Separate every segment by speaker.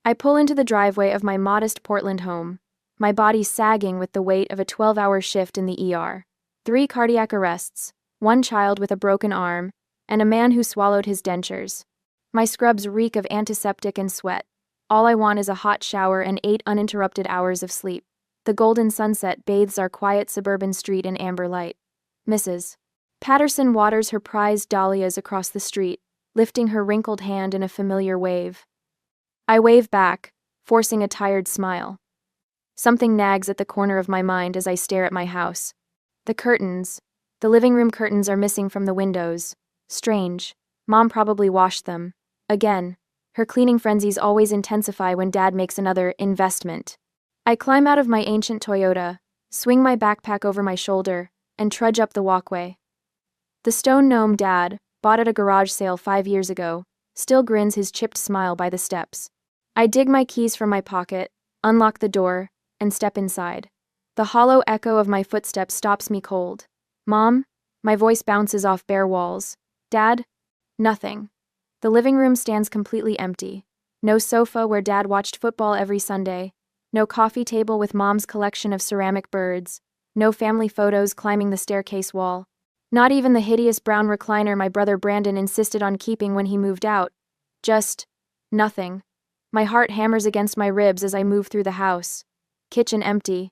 Speaker 1: I pull into the driveway of my modest Portland home, my body sagging with the weight of a 12-hour shift in the ER. 3 cardiac arrests, 1 child with a broken arm, and a man who swallowed his dentures. My scrubs reek of antiseptic and sweat. All I want is a hot shower and 8 uninterrupted hours of sleep. The golden sunset bathes our quiet suburban street in amber light. Mrs. Patterson waters her prized dahlias across the street, lifting her wrinkled hand in a familiar wave. I wave back, forcing a tired smile. Something nags at the corner of my mind as I stare at my house. The living room curtains are missing from the windows. Strange. Mom probably washed them. Again. Her cleaning frenzies always intensify when Dad makes another investment. I climb out of my ancient Toyota, swing my backpack over my shoulder, and trudge up the walkway. The stone gnome Dad, bought at a garage sale 5 years ago, still grins his chipped smile by the steps. I dig my keys from my pocket, unlock the door, and step inside. The hollow echo of my footsteps stops me cold. Mom? My voice bounces off bare walls. Dad? Nothing. The living room stands completely empty. No sofa where Dad watched football every Sunday. No coffee table with Mom's collection of ceramic birds. No family photos climbing the staircase wall. Not even the hideous brown recliner my brother Brandon insisted on keeping when he moved out. Just nothing. My heart hammers against my ribs as I move through the house. Kitchen empty.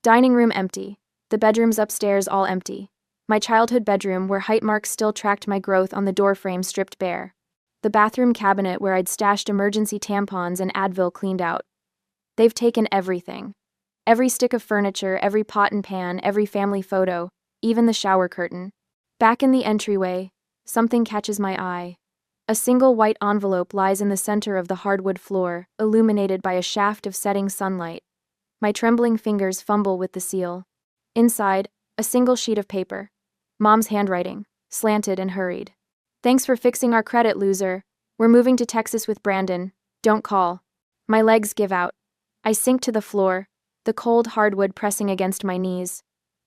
Speaker 1: Dining room empty. The bedrooms upstairs all empty. My childhood bedroom, where height marks still tracked my growth on the doorframe, stripped bare. The bathroom cabinet where I'd stashed emergency tampons and Advil, cleaned out. They've taken everything. Every stick of furniture, every pot and pan, every family photo, even the shower curtain. Back in the entryway, something catches my eye. A single white envelope lies in the center of the hardwood floor, illuminated by a shaft of setting sunlight. My trembling fingers fumble with the seal. Inside, a single sheet of paper. Mom's handwriting, slanted and hurried. Thanks for fixing our credit, loser. We're moving to Texas with Brandon. Don't call. My legs give out. I sink to the floor, the cold hardwood pressing against my knees.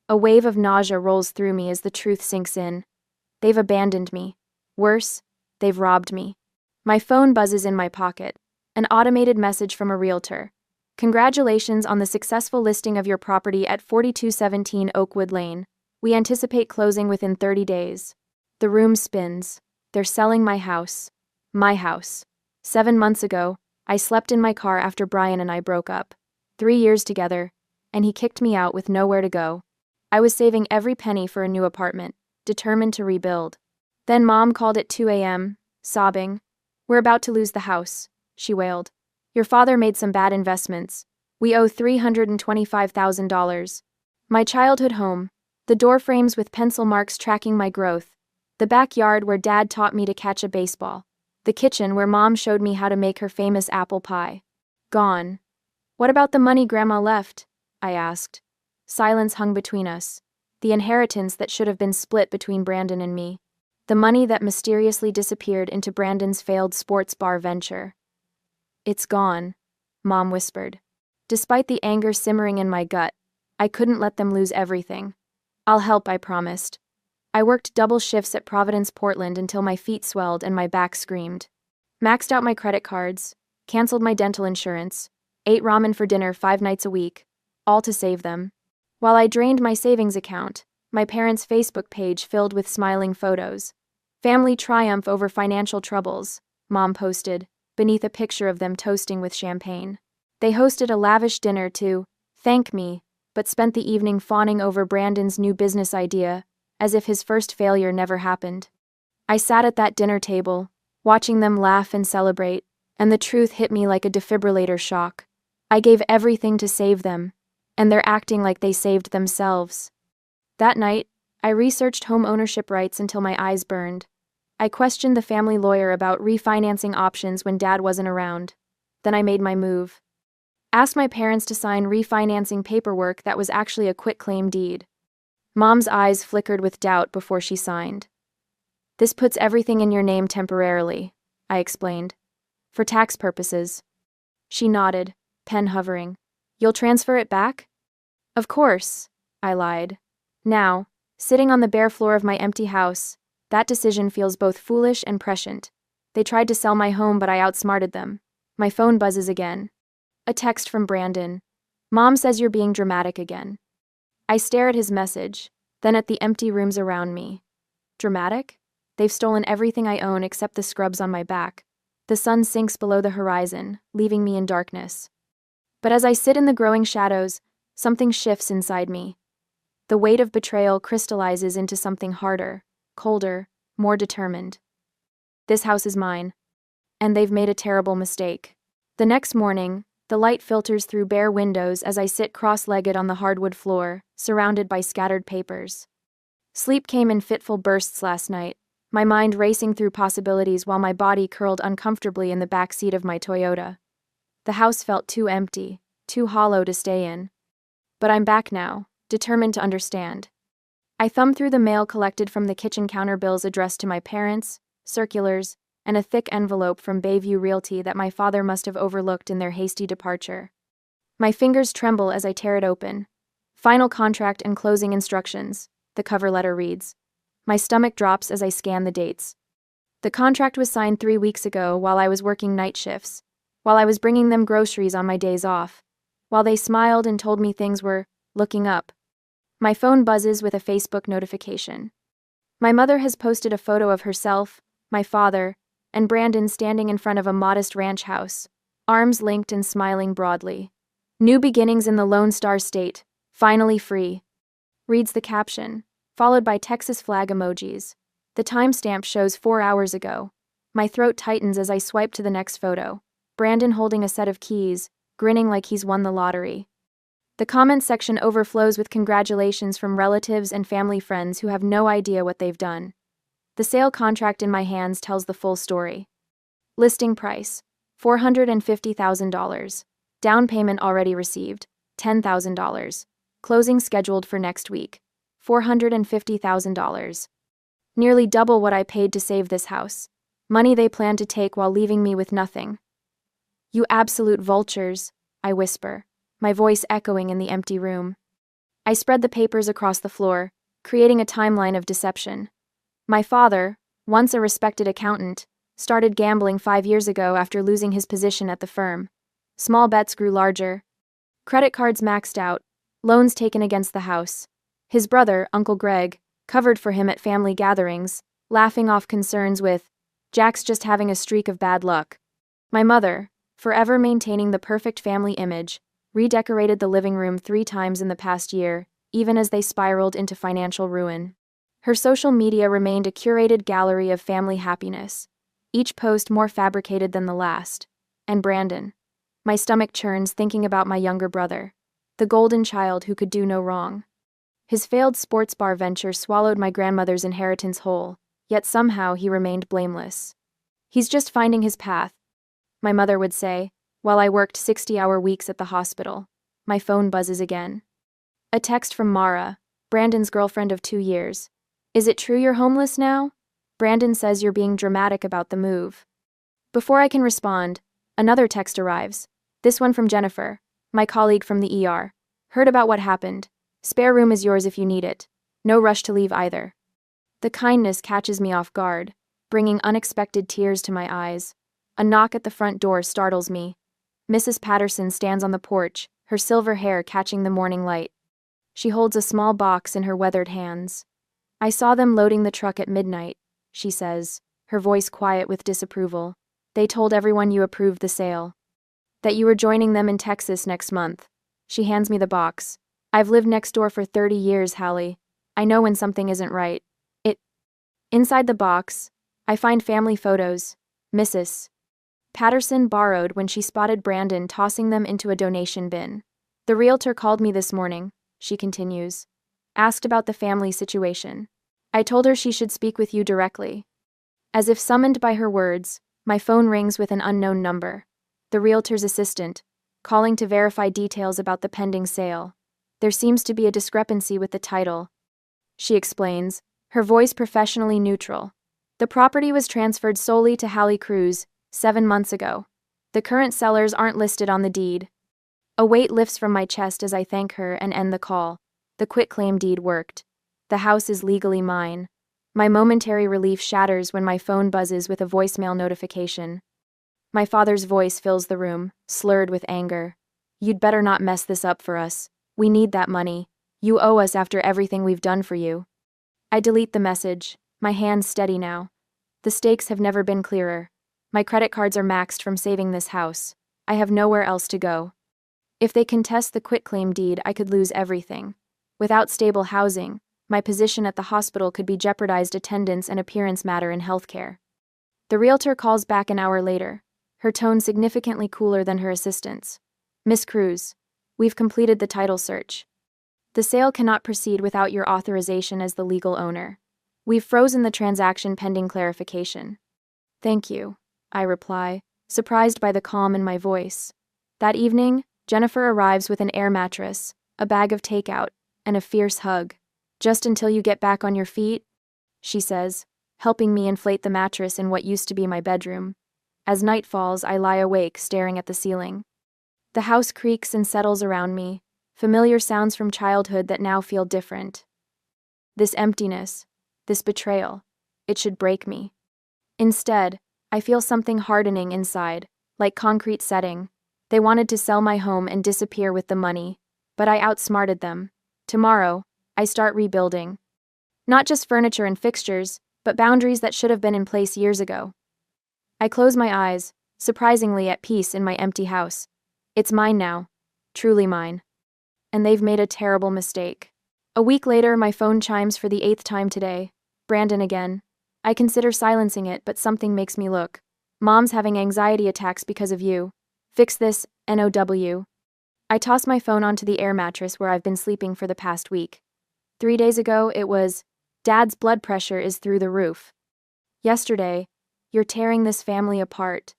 Speaker 1: A wave of nausea rolls through me as the truth sinks in. They've abandoned me. Worse, they've robbed me. My phone buzzes in my pocket. An automated message from a realtor. Congratulations on the successful listing of your property at 4217 Oakwood Lane. We anticipate closing within 30 days. The room spins. They're selling my house. My house. 7 months ago, I slept in my car after Brian and I broke up. 3 years together, and he kicked me out with nowhere to go. I was saving every penny for a new apartment, determined to rebuild. Then Mom called at 2 a.m., sobbing. We're about to lose the house, she wailed. Your father made some bad investments. We owe $325,000. My childhood home, the door frames with pencil marks tracking my growth, the backyard where Dad taught me to catch a baseball, the kitchen where Mom showed me how to make her famous apple pie. Gone. What about the money Grandma left? I asked. Silence hung between us. The inheritance that should have been split between Brandon and me. The money that mysteriously disappeared into Brandon's failed sports bar venture. It's gone, Mom whispered. Despite the anger simmering in my gut, I couldn't let them lose everything. I'll help, I promised. I worked double shifts at Providence, Portland until my feet swelled and my back screamed. Maxed out my credit cards, canceled my dental insurance, ate ramen for dinner 5 nights a week, all to save them. While I drained my savings account, my parents' Facebook page filled with smiling photos. Family triumph over financial troubles, Mom posted, beneath a picture of them toasting with champagne. They hosted a lavish dinner to thank me, but spent the evening fawning over Brandon's new business idea, as if his first failure never happened. I sat at that dinner table, watching them laugh and celebrate, and the truth hit me like a defibrillator shock. I gave everything to save them, and they're acting like they saved themselves. That night, I researched home ownership rights until my eyes burned. I questioned the family lawyer about refinancing options when Dad wasn't around. Then I made my move. Asked my parents to sign refinancing paperwork that was actually a quitclaim deed. Mom's eyes flickered with doubt before she signed. This puts everything in your name temporarily, I explained. For tax purposes. She nodded, pen hovering. You'll transfer it back? Of course, I lied. Now, sitting on the bare floor of my empty house, that decision feels both foolish and prescient. They tried to sell my home, but I outsmarted them. My phone buzzes again. A text from Brandon. Mom says you're being dramatic again. I stare at his message, then at the empty rooms around me. Dramatic? They've stolen everything I own except the scrubs on my back. The sun sinks below the horizon, leaving me in darkness. But as I sit in the growing shadows, something shifts inside me. The weight of betrayal crystallizes into something harder, colder, more determined. This house is mine, and they've made a terrible mistake. The next morning, the light filters through bare windows as I sit cross-legged on the hardwood floor, surrounded by scattered papers. Sleep came in fitful bursts last night, my mind racing through possibilities while my body curled uncomfortably in the back seat of my Toyota. The house felt too empty, too hollow to stay in. But I'm back now, determined to understand. I thumb through the mail collected from the kitchen counter, bills addressed to my parents, circulars, and a thick envelope from Bayview Realty that my father must have overlooked in their hasty departure. My fingers tremble as I tear it open. Final contract and closing instructions, the cover letter reads. My stomach drops as I scan the dates. The contract was signed 3 weeks ago while I was working night shifts, while I was bringing them groceries on my days off, while they smiled and told me things were looking up. My phone buzzes with a Facebook notification. My mother has posted a photo of herself, my father, and Brandon standing in front of a modest ranch house, arms linked and smiling broadly. New beginnings in the Lone Star State, finally free, reads the caption, followed by Texas flag emojis. The timestamp shows 4 hours ago. My throat tightens as I swipe to the next photo. Brandon holding a set of keys, grinning like he's won the lottery. The comment section overflows with congratulations from relatives and family friends who have no idea what they've done. The sale contract in my hands tells the full story. Listing price, $450,000. Down payment already received, $10,000. Closing scheduled for next week, $450,000. Nearly double what I paid to save this house. Money they plan to take while leaving me with nothing. You absolute vultures, I whisper, my voice echoing in the empty room. I spread the papers across the floor, creating a timeline of deception. My father, once a respected accountant, started gambling 5 years ago after losing his position at the firm. Small bets grew larger. Credit cards maxed out, loans taken against the house. His brother, Uncle Greg, covered for him at family gatherings, laughing off concerns with, "Jack's just having a streak of bad luck." My mother, forever maintaining the perfect family image, redecorated the living room 3 times in the past year, even as they spiraled into financial ruin. Her social media remained a curated gallery of family happiness, each post more fabricated than the last. And Brandon. My stomach churns thinking about my younger brother, the golden child who could do no wrong. His failed sports bar venture swallowed my grandmother's inheritance whole, yet somehow he remained blameless. He's just finding his path, my mother would say, while I worked 60-hour weeks at the hospital. My phone buzzes again. A text from Mara, Brandon's girlfriend of 2 years. Is it true you're homeless now? Brandon says you're being dramatic about the move. Before I can respond, another text arrives. This one from Jennifer, my colleague from the ER. Heard about what happened. Spare room is yours if you need it. No rush to leave either. The kindness catches me off guard, bringing unexpected tears to my eyes. A knock at the front door startles me. Mrs. Patterson stands on the porch, her silver hair catching the morning light. She holds a small box in her weathered hands. I saw them loading the truck at midnight, she says, her voice quiet with disapproval. They told everyone you approved the sale. That you were joining them in Texas next month. She hands me the box. I've lived next door for 30 years, Hallie. I know when something isn't right. Inside the box, I find family photos. Mrs. Patterson borrowed when she spotted Brandon tossing them into a donation bin. The realtor called me this morning, she continues. Asked about the family situation. I told her she should speak with you directly. As if summoned by her words, my phone rings with an unknown number. The realtor's assistant, calling to verify details about the pending sale. There seems to be a discrepancy with the title, she explains, her voice professionally neutral. The property was transferred solely to Hallie Cruz 7 months ago. The current sellers aren't listed on the deed. A weight lifts from my chest as I thank her and end the call. The quitclaim deed worked. The house is legally mine. My momentary relief shatters when my phone buzzes with a voicemail notification. My father's voice fills the room, slurred with anger. You'd better not mess this up for us. We need that money. You owe us after everything we've done for you. I delete the message, my hands steady now. The stakes have never been clearer. My credit cards are maxed from saving this house. I have nowhere else to go. If they contest the quitclaim deed, I could lose everything. Without stable housing, my position at the hospital could be jeopardized. Attendance and appearance matter in healthcare. The realtor calls back an hour later, her tone significantly cooler than her assistant's. Miss Cruz, we've completed the title search. The sale cannot proceed without your authorization as the legal owner. We've frozen the transaction pending clarification. Thank you, I reply, surprised by the calm in my voice. That evening, Jennifer arrives with an air mattress, a bag of takeout, and a fierce hug. Just until you get back on your feet, she says, helping me inflate the mattress in what used to be my bedroom. As night falls, I lie awake, staring at the ceiling. The house creaks and settles around me, familiar sounds from childhood that now feel different. This emptiness, this betrayal, it should break me. Instead, I feel something hardening inside, like concrete setting. They wanted to sell my home and disappear with the money, but I outsmarted them. Tomorrow, I start rebuilding. Not just furniture and fixtures, but boundaries that should have been in place years ago. I close my eyes, surprisingly at peace in my empty house. It's mine now, truly mine. And they've made a terrible mistake. A week later, my phone chimes for the 8th time today. Brandon again. I consider silencing it, but something makes me look. Mom's having anxiety attacks because of you. Fix this, NOW. I toss my phone onto the air mattress where I've been sleeping for the past week. 3 days ago, it was, Dad's blood pressure is through the roof. Yesterday, you're tearing this family apart.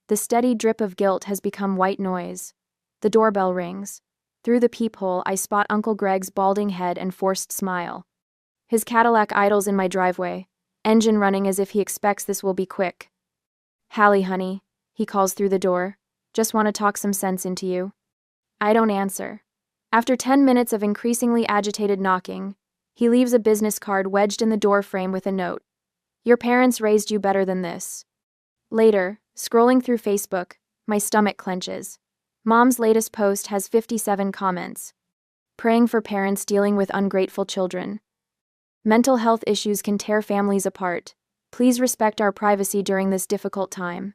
Speaker 1: The steady drip of guilt has become white noise. The doorbell rings. Through the peephole, I spot Uncle Greg's balding head and forced smile. His Cadillac idles in my driveway, engine running as if he expects this will be quick. Hallie, honey, he calls through the door. Just want to talk some sense into you. I don't answer. After 10 minutes of increasingly agitated knocking, he leaves a business card wedged in the door frame with a note. Your parents raised you better than this. Later, scrolling through Facebook, my stomach clenches. Mom's latest post has 57 comments. Praying for parents dealing with ungrateful children. Mental health issues can tear families apart. Please respect our privacy during this difficult time.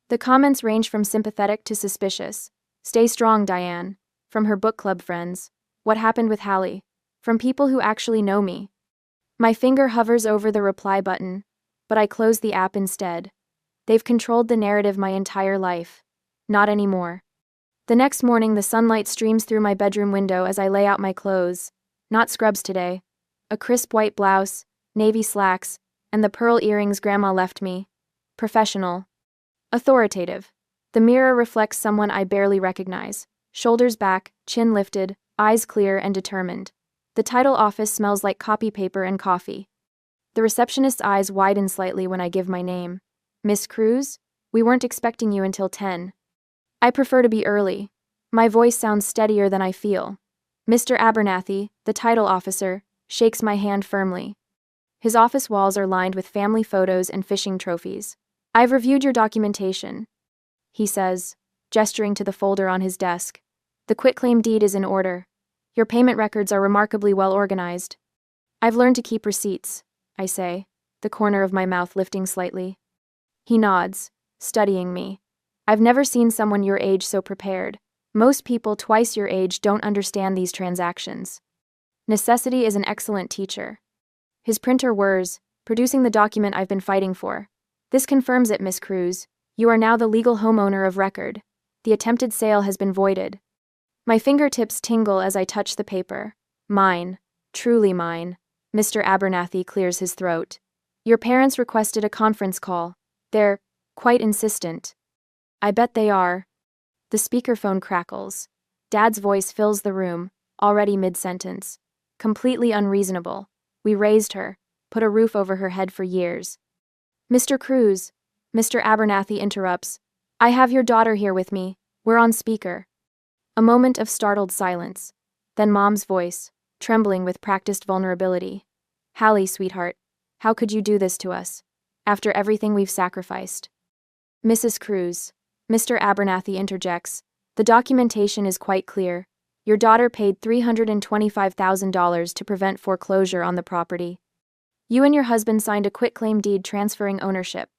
Speaker 1: The comments range from sympathetic to suspicious. Stay strong, Diane. From her book club friends. What happened with Hallie? From people who actually know me. My finger hovers over the reply button, but I close the app instead. They've controlled the narrative my entire life. Not anymore. The next morning, the sunlight streams through my bedroom window as I lay out my clothes. Not scrubs today. A crisp white blouse, navy slacks, and the pearl earrings Grandma left me. Professional. Authoritative. The mirror reflects someone I barely recognize. Shoulders back, chin lifted, eyes clear and determined. The title office smells like copy paper and coffee. The receptionist's eyes widen slightly when I give my name. Miss Cruz? We weren't expecting you until 10. I prefer to be early. My voice sounds steadier than I feel. Mr. Abernathy, the title officer, shakes my hand firmly. His office walls are lined with family photos and fishing trophies. I've reviewed your documentation, he says, gesturing to the folder on his desk. The quitclaim deed is in order. Your payment records are remarkably well organized. I've learned to keep receipts, I say, the corner of my mouth lifting slightly. He nods, studying me. I've never seen someone your age so prepared. Most people twice your age don't understand these transactions. Necessity is an excellent teacher. His printer whirs, producing the document I've been fighting for. This confirms it, Miss Cruz. You are now the legal homeowner of record. The attempted sale has been voided. My fingertips tingle as I touch the paper. Mine. Truly mine. Mr. Abernathy clears his throat. Your parents requested a conference call. They're quite insistent. I bet they are. The speakerphone crackles. Dad's voice fills the room, already mid-sentence. Completely unreasonable. We raised her, put a roof over her head for years. Mr. Cruz, Mr. Abernathy interrupts. I have your daughter here with me. We're on speaker. A moment of startled silence. Then Mom's voice, trembling with practiced vulnerability. Hallie, sweetheart, how could you do this to us? After everything we've sacrificed. Mrs. Cruz. Mr. Abernathy interjects. The documentation is quite clear. Your daughter paid $325,000 to prevent foreclosure on the property. You and your husband signed a quitclaim deed transferring ownership.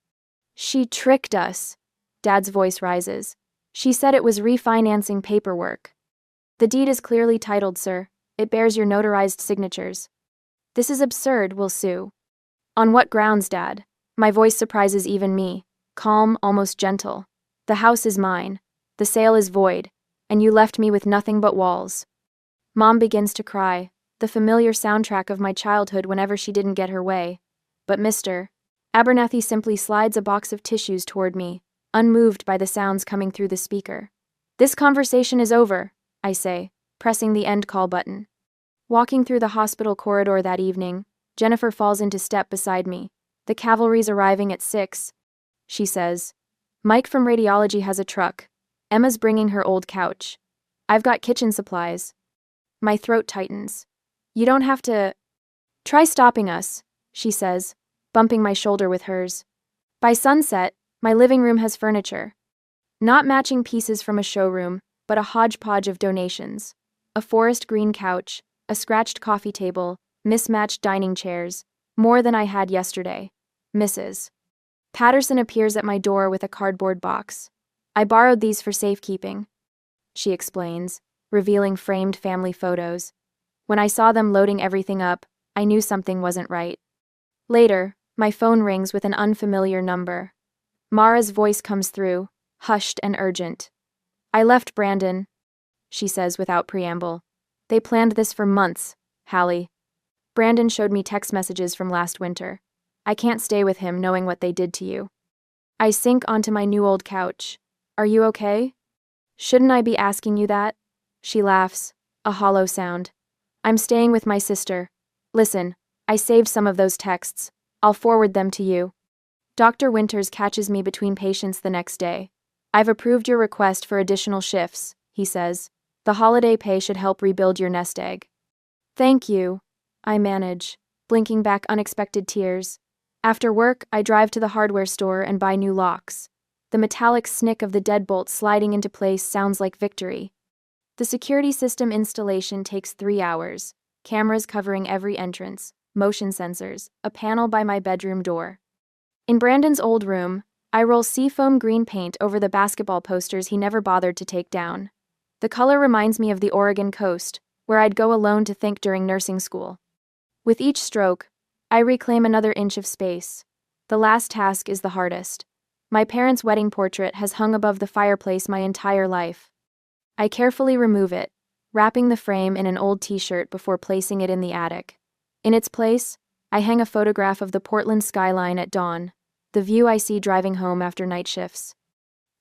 Speaker 1: She tricked us. Dad's voice rises. She said it was refinancing paperwork. The deed is clearly titled, sir. It bears your notarized signatures. This is absurd, we'll sue. On what grounds, Dad? My voice surprises even me. Calm, almost gentle. The house is mine. The sale is void. And you left me with nothing but walls. Mom begins to cry, the familiar soundtrack of my childhood whenever she didn't get her way. But Mr. Abernathy simply slides a box of tissues toward me, unmoved by the sounds coming through the speaker. This conversation is over, I say, pressing the end call button. Walking through the hospital corridor that evening, Jennifer falls into step beside me. The cavalry's arriving at 6, she says. Mike from radiology has a truck. Emma's bringing her old couch. I've got kitchen supplies. My throat tightens. You don't have to. Try stopping us, she says, bumping my shoulder with hers. By sunset, my living room has furniture. Not matching pieces from a showroom, but a hodgepodge of donations. A forest green couch, a scratched coffee table, mismatched dining chairs, more than I had yesterday. Mrs. Patterson appears at my door with a cardboard box. I borrowed these for safekeeping, she explains, revealing framed family photos. When I saw them loading everything up, I knew something wasn't right. Later, my phone rings with an unfamiliar number. Mara's voice comes through, hushed and urgent. I left Brandon, she says without preamble. They planned this for months, Hallie. Brandon showed me text messages from last winter. I can't stay with him knowing what they did to you. I sink onto my new old couch. Are you okay? Shouldn't I be asking you that? She laughs, a hollow sound. I'm staying with my sister. Listen, I saved some of those texts. I'll forward them to you. Dr. Winters catches me between patients the next day. I've approved your request for additional shifts, he says. The holiday pay should help rebuild your nest egg. Thank you, I manage, blinking back unexpected tears. After work, I drive to the hardware store and buy new locks. The metallic snick of the deadbolt sliding into place sounds like victory. The security system installation takes 3 hours, cameras covering every entrance, motion sensors, a panel by my bedroom door. In Brandon's old room, I roll seafoam green paint over the basketball posters he never bothered to take down. The color reminds me of the Oregon coast, where I'd go alone to think during nursing school. With each stroke, I reclaim another inch of space. The last task is the hardest. My parents' wedding portrait has hung above the fireplace my entire life. I carefully remove it, wrapping the frame in an old t-shirt before placing it in the attic. In its place, I hang a photograph of the Portland skyline at dawn, the view I see driving home after night shifts.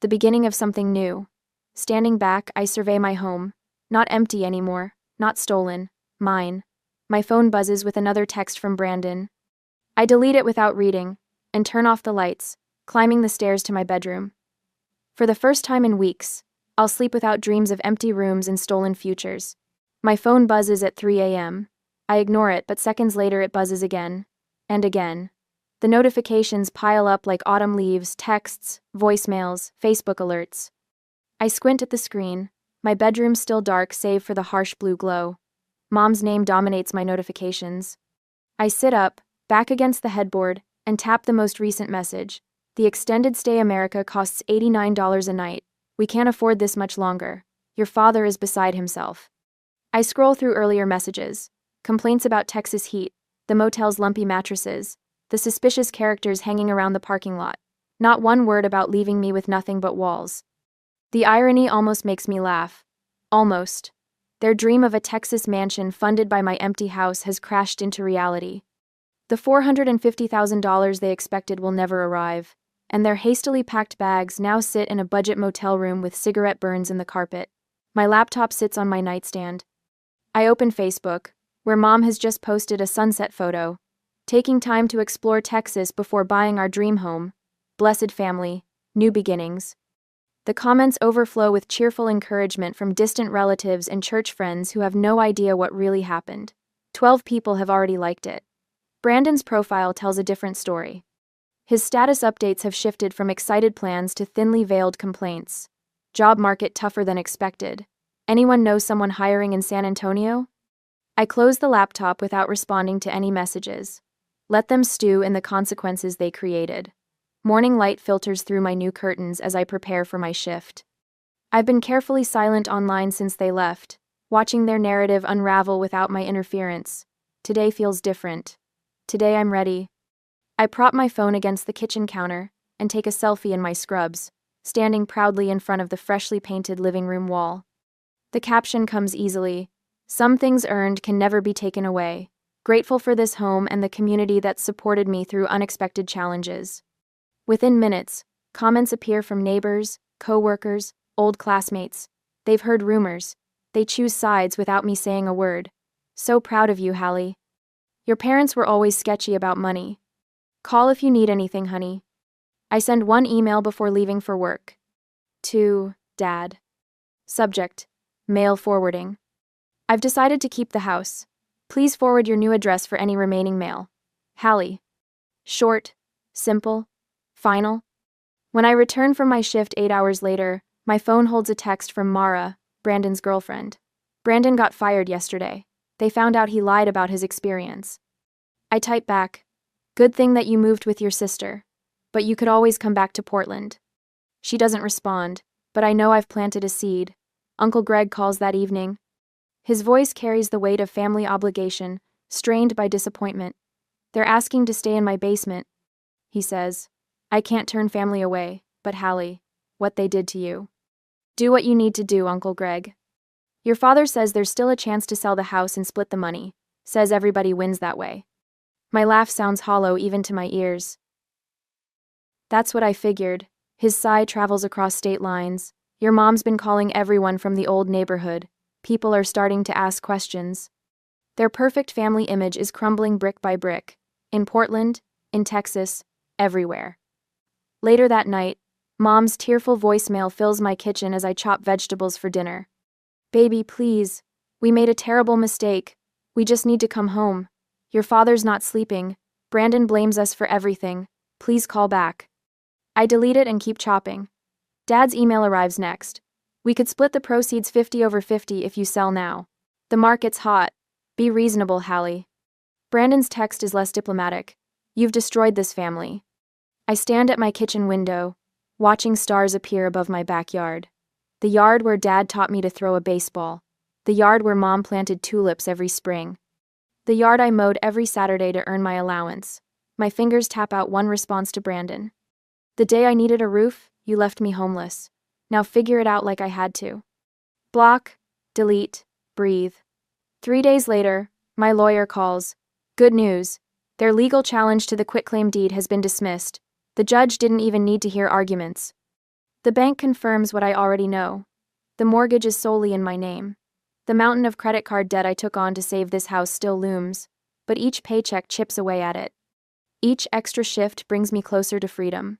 Speaker 1: The beginning of something new. Standing back, I survey my home. Not empty anymore, not stolen, mine. My phone buzzes with another text from Brandon. I delete it without reading, and turn off the lights, climbing the stairs to my bedroom. For the first time in weeks, I'll sleep without dreams of empty rooms and stolen futures. My phone buzzes at 3 a.m. I ignore it, but seconds later it buzzes again. And again. The notifications pile up like autumn leaves, texts, voicemails, Facebook alerts. I squint at the screen, my bedroom still dark save for the harsh blue glow. Mom's name dominates my notifications. I sit up, back against the headboard, and tap the most recent message. The extended stay America costs $89 a night. We can't afford this much longer. Your father is beside himself. I scroll through earlier messages. Complaints about Texas heat, the motel's lumpy mattresses, the suspicious characters hanging around the parking lot. Not one word about leaving me with nothing but walls. The irony almost makes me laugh. Almost. Their dream of a Texas mansion funded by my empty house has crashed into reality. The $450,000 they expected will never arrive, and their hastily packed bags now sit in a budget motel room with cigarette burns in the carpet. My laptop sits on my nightstand. I open Facebook, where Mom has just posted a sunset photo, taking time to explore Texas before buying our dream home. Blessed family, new beginnings. The comments overflow with cheerful encouragement from distant relatives and church friends who have no idea what really happened. 12 people have already liked it. Brandon's profile tells a different story. His status updates have shifted from excited plans to thinly veiled complaints. Job market tougher than expected. Anyone know someone hiring in San Antonio? I close the laptop without responding to any messages. Let them stew in the consequences they created. Morning light filters through my new curtains as I prepare for my shift. I've been carefully silent online since they left, watching their narrative unravel without my interference. Today feels different. Today I'm ready. I prop my phone against the kitchen counter and take a selfie in my scrubs, standing proudly in front of the freshly painted living room wall. The caption comes easily. Some things earned can never be taken away. Grateful for this home and the community that supported me through unexpected challenges. Within minutes, comments appear from neighbors, co-workers, old classmates. They've heard rumors. They choose sides without me saying a word. So proud of you, Hallie. Your parents were always sketchy about money. Call if you need anything, honey. I send one email before leaving for work. To Dad. Subject: mail forwarding. I've decided to keep the house. Please forward your new address for any remaining mail. Hallie. Short, simple, final. When I return from my shift 8 hours later, my phone holds a text from Mara, Brandon's girlfriend. Brandon got fired yesterday. They found out he lied about his experience. I type back, "Good thing that you moved with your sister, but you could always come back to Portland." She doesn't respond, but I know I've planted a seed. Uncle Greg calls that evening. His voice carries the weight of family obligation, strained by disappointment. "They're asking to stay in my basement," he says. "I can't turn family away, but Hallie, what they did to you. Do what you need to do, Uncle Greg. Your father says there's still a chance to sell the house and split the money, says everybody wins that way." My laugh sounds hollow even to my ears. "That's what I figured." His sigh travels across state lines. "Your mom's been calling everyone from the old neighborhood. People are starting to ask questions." Their perfect family image is crumbling brick by brick. In Portland, in Texas, everywhere. Later that night, Mom's tearful voicemail fills my kitchen as I chop vegetables for dinner. "Baby, please. We made a terrible mistake. We just need to come home. Your father's not sleeping. Brandon blames us for everything. Please call back." I delete it and keep chopping. Dad's email arrives next. "We could split the proceeds 50/50 if you sell now. The market's hot. Be reasonable, Hallie." Brandon's text is less diplomatic. "You've destroyed this family." I stand at my kitchen window, watching stars appear above my backyard. The yard where Dad taught me to throw a baseball. The yard where Mom planted tulips every spring. The yard I mowed every Saturday to earn my allowance. My fingers tap out one response to Brandon. "The day I needed a roof, you left me homeless. Now figure it out like I had to." Block, delete, breathe. 3 days later, my lawyer calls. Good news. Their legal challenge to the quitclaim deed has been dismissed. The judge didn't even need to hear arguments. The bank confirms what I already know. The mortgage is solely in my name. The mountain of credit card debt I took on to save this house still looms, but each paycheck chips away at it. Each extra shift brings me closer to freedom.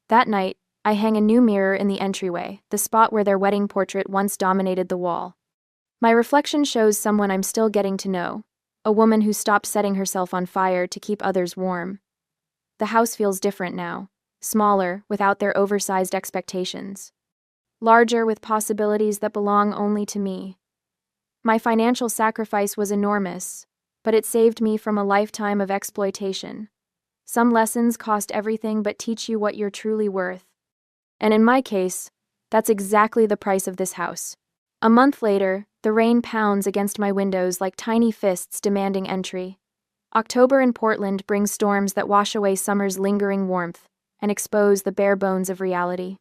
Speaker 1: That night, I hang a new mirror in the entryway, the spot where their wedding portrait once dominated the wall. My reflection shows someone I'm still getting to know, a woman who stopped setting herself on fire to keep others warm. The house feels different now, smaller without their oversized expectations. Larger with possibilities that belong only to me. My financial sacrifice was enormous, but it saved me from a lifetime of exploitation. Some lessons cost everything but teach you what you're truly worth. And in my case, that's exactly the price of this house. A month later, the rain pounds against my windows like tiny fists demanding entry. October in Portland brings storms that wash away summer's lingering warmth and expose the bare bones of reality.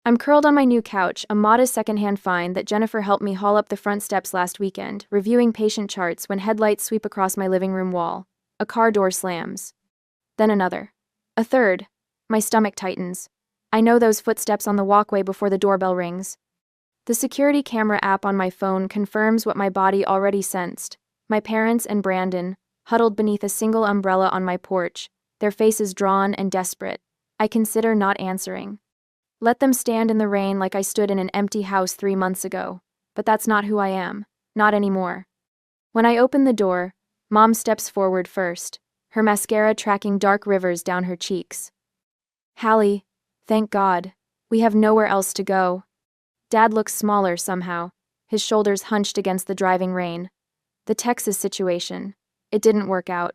Speaker 1: I'm curled on my new couch, a modest secondhand find that Jennifer helped me haul up the front steps last weekend, reviewing patient charts when headlights sweep across my living room wall. A car door slams. Then another. A third. My stomach tightens. I know those footsteps on the walkway before the doorbell rings. The security camera app on my phone confirms what my body already sensed. My parents and Brandon, huddled beneath a single umbrella on my porch, their faces drawn and desperate. I consider not answering. Let them stand in the rain like I stood in an empty house 3 months ago. But that's not who I am. Not anymore. When I open the door, Mom steps forward first, her mascara tracking dark rivers down her cheeks. Hallie, thank God. We have nowhere else to go. Dad looks smaller somehow, his shoulders hunched against the driving rain. The Texas situation. It didn't work out.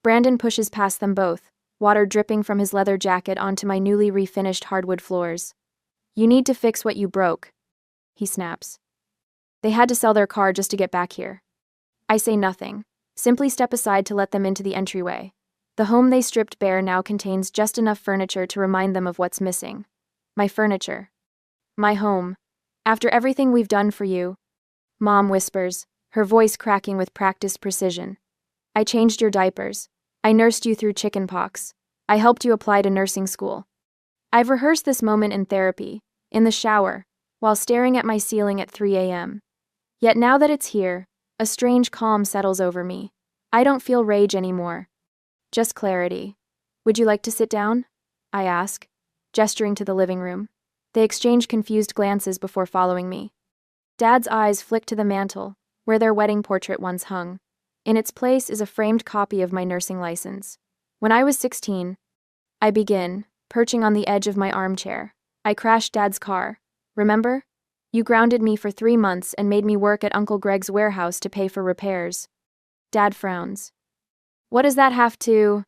Speaker 1: Brandon pushes past them both, water dripping from his leather jacket onto my newly refinished hardwood floors. You need to fix what you broke, he snaps. They had to sell their car just to get back here. I say nothing, simply step aside to let them into the entryway. The home they stripped bare now contains just enough furniture to remind them of what's missing. My furniture. My home. After everything we've done for you, Mom whispers, her voice cracking with practiced precision. I changed your diapers. I nursed you through chickenpox. I helped you apply to nursing school. I've rehearsed this moment in therapy, in the shower, while staring at my ceiling at 3 a.m. Yet now that it's here, a strange calm settles over me. I don't feel rage anymore. Just clarity. Would you like to sit down? I ask, gesturing to the living room. They exchange confused glances before following me. Dad's eyes flick to the mantel, where their wedding portrait once hung. In its place is a framed copy of my nursing license. When I was 16, I begin, perching on the edge of my armchair. I crashed Dad's car. Remember? You grounded me for 3 months and made me work at Uncle Greg's warehouse to pay for repairs. Dad frowns. What does that have to?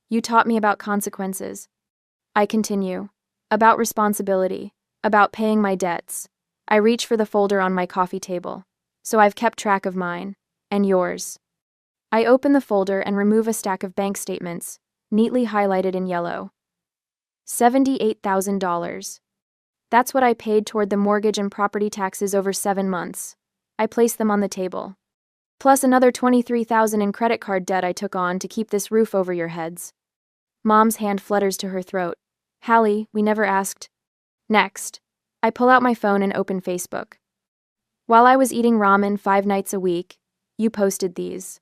Speaker 1: You taught me about consequences. I continue. About responsibility. About paying my debts. I reach for the folder on my coffee table. So I've kept track of mine. And yours. I open the folder and remove a stack of bank statements, neatly highlighted in yellow. $78,000. That's what I paid toward the mortgage and property taxes over 7 months. I place them on the table. Plus another $23,000 in credit card debt I took on to keep this roof over your heads. Mom's hand flutters to her throat. Hallie, we never asked. Next. I pull out my phone and open Facebook. While I was eating ramen 5 nights a week, you posted these.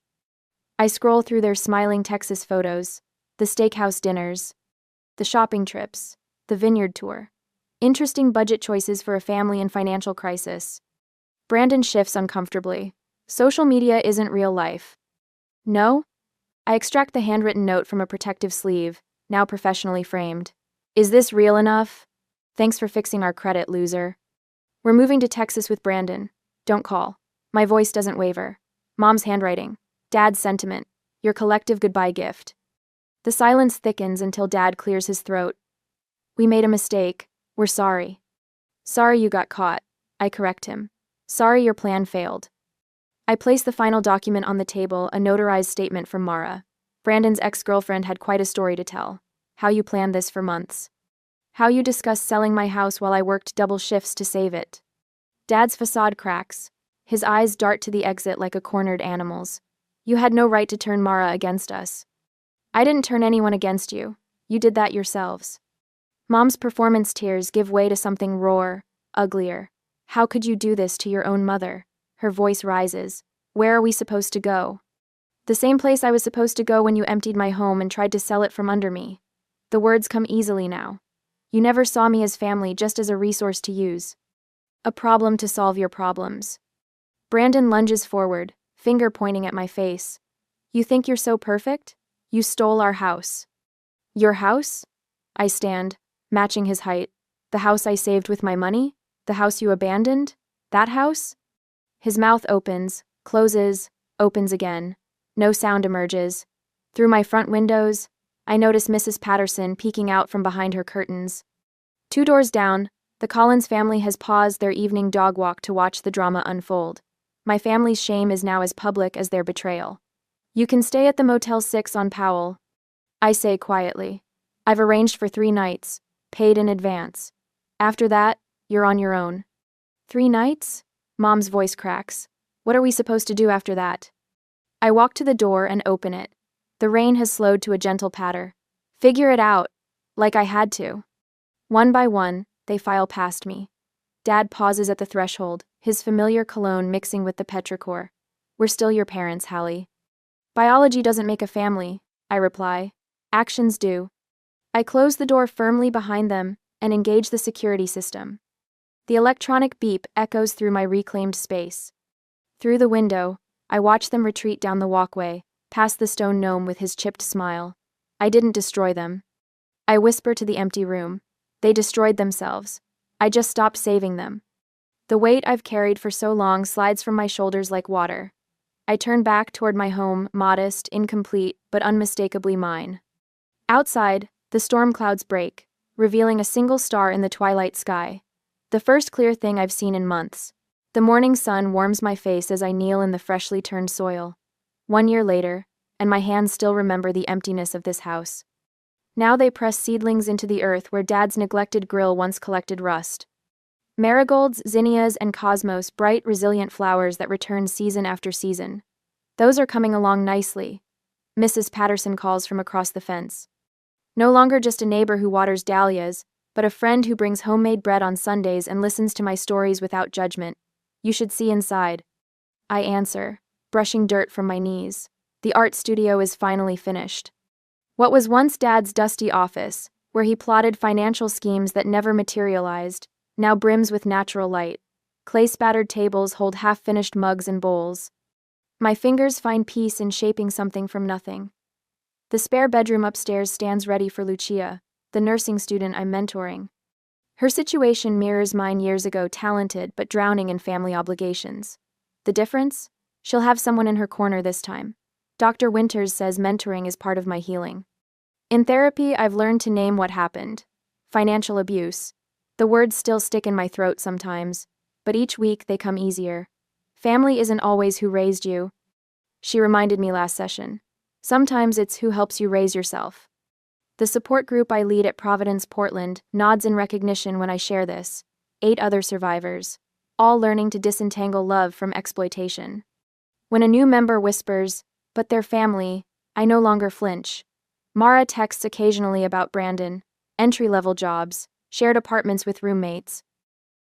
Speaker 1: I scroll through their smiling Texas photos, the steakhouse dinners, the shopping trips, the vineyard tour. Interesting budget choices for a family in financial crisis. Brandon shifts uncomfortably. Social media isn't real life. No? I extract the handwritten note from a protective sleeve, now professionally framed. Is this real enough? Thanks for fixing our credit, loser. We're moving to Texas with Brandon. Don't call. My voice doesn't waver. Mom's handwriting. Dad's sentiment. Your collective goodbye gift. The silence thickens until Dad clears his throat. We made a mistake. We're sorry. Sorry you got caught. I correct him. Sorry your plan failed. I place the final document on the table, a notarized statement from Mara. Brandon's ex-girlfriend had quite a story to tell. How you planned this for months. How you discussed selling my house while I worked double shifts to save it. Dad's facade cracks. His eyes dart to the exit like a cornered animal's. You had no right to turn Mara against us. I didn't turn anyone against you. You did that yourselves. Mom's performance tears give way to something rawer, uglier. How could you do this to your own mother? Her voice rises. Where are we supposed to go? The same place I was supposed to go when you emptied my home and tried to sell it from under me. The words come easily now. You never saw me as family, just as a resource to use. A problem to solve your problems. Brandon lunges forward, finger pointing at my face. You think you're so perfect? You stole our house. Your house? I stand, matching his height. The house I saved with my money? The house you abandoned? That house? His mouth opens, closes, opens again. No sound emerges. Through my front windows, I notice Mrs. Patterson peeking out from behind her curtains. 2 doors down, the Collins family has paused their evening dog walk to watch the drama unfold. My family's shame is now as public as their betrayal. You can stay at the Motel 6 on Powell, I say quietly. I've arranged for 3 nights, paid in advance. After that, you're on your own. 3 nights? Mom's voice cracks. What are we supposed to do after that? I walk to the door and open it. The rain has slowed to a gentle patter. Figure it out, like I had to. One by one, they file past me. Dad pauses at the threshold, his familiar cologne mixing with the petrichor. We're still your parents, Hallie. Biology doesn't make a family, I reply. Actions do. I close the door firmly behind them and engage the security system. The electronic beep echoes through my reclaimed space. Through the window, I watch them retreat down the walkway, past the stone gnome with his chipped smile. I didn't destroy them. I whisper to the empty room. They destroyed themselves. I just stopped saving them. The weight I've carried for so long slides from my shoulders like water. I turn back toward my home, modest, incomplete, but unmistakably mine. Outside, the storm clouds break, revealing a single star in the twilight sky. The first clear thing I've seen in months. The morning sun warms my face as I kneel in the freshly turned soil. 1 year later, and my hands still remember the emptiness of this house. Now they press seedlings into the earth where Dad's neglected grill once collected rust. Marigolds, zinnias, and cosmos, bright, resilient flowers that return season after season. Those are coming along nicely, Mrs. Patterson calls from across the fence. No longer just a neighbor who waters dahlias, but a friend who brings homemade bread on Sundays and listens to my stories without judgment. You should see inside. I answer, brushing dirt from my knees. The art studio is finally finished. What was once Dad's dusty office, where he plotted financial schemes that never materialized, now brims with natural light. Clay-spattered tables hold half-finished mugs and bowls. My fingers find peace in shaping something from nothing. The spare bedroom upstairs stands ready for Lucia, the nursing student I'm mentoring. Her situation mirrors mine years ago, talented but drowning in family obligations. The difference? She'll have someone in her corner this time. Dr. Winters says mentoring is part of my healing. In therapy, I've learned to name what happened. Financial abuse. The words still stick in my throat sometimes, but each week they come easier. Family isn't always who raised you. She reminded me last session. Sometimes it's who helps you raise yourself. The support group I lead at Providence, Portland, nods in recognition when I share this. 8 other survivors, all learning to disentangle love from exploitation. When a new member whispers, "But their family," I no longer flinch. Mara texts occasionally about Brandon, entry-level jobs, shared apartments with roommates.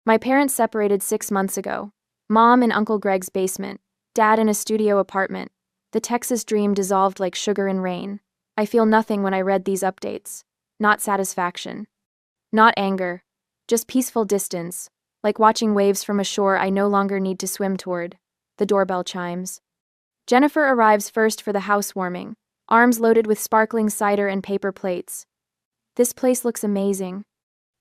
Speaker 1: My parents separated 6 months ago. Mom in Uncle Greg's basement, Dad in a studio apartment. The Texas dream dissolved like sugar in rain. I feel nothing when I read these updates. Not satisfaction. Not anger. Just peaceful distance, like watching waves from a shore I no longer need to swim toward. The doorbell chimes. Jennifer arrives first for the housewarming, arms loaded with sparkling cider and paper plates. "This place looks amazing,"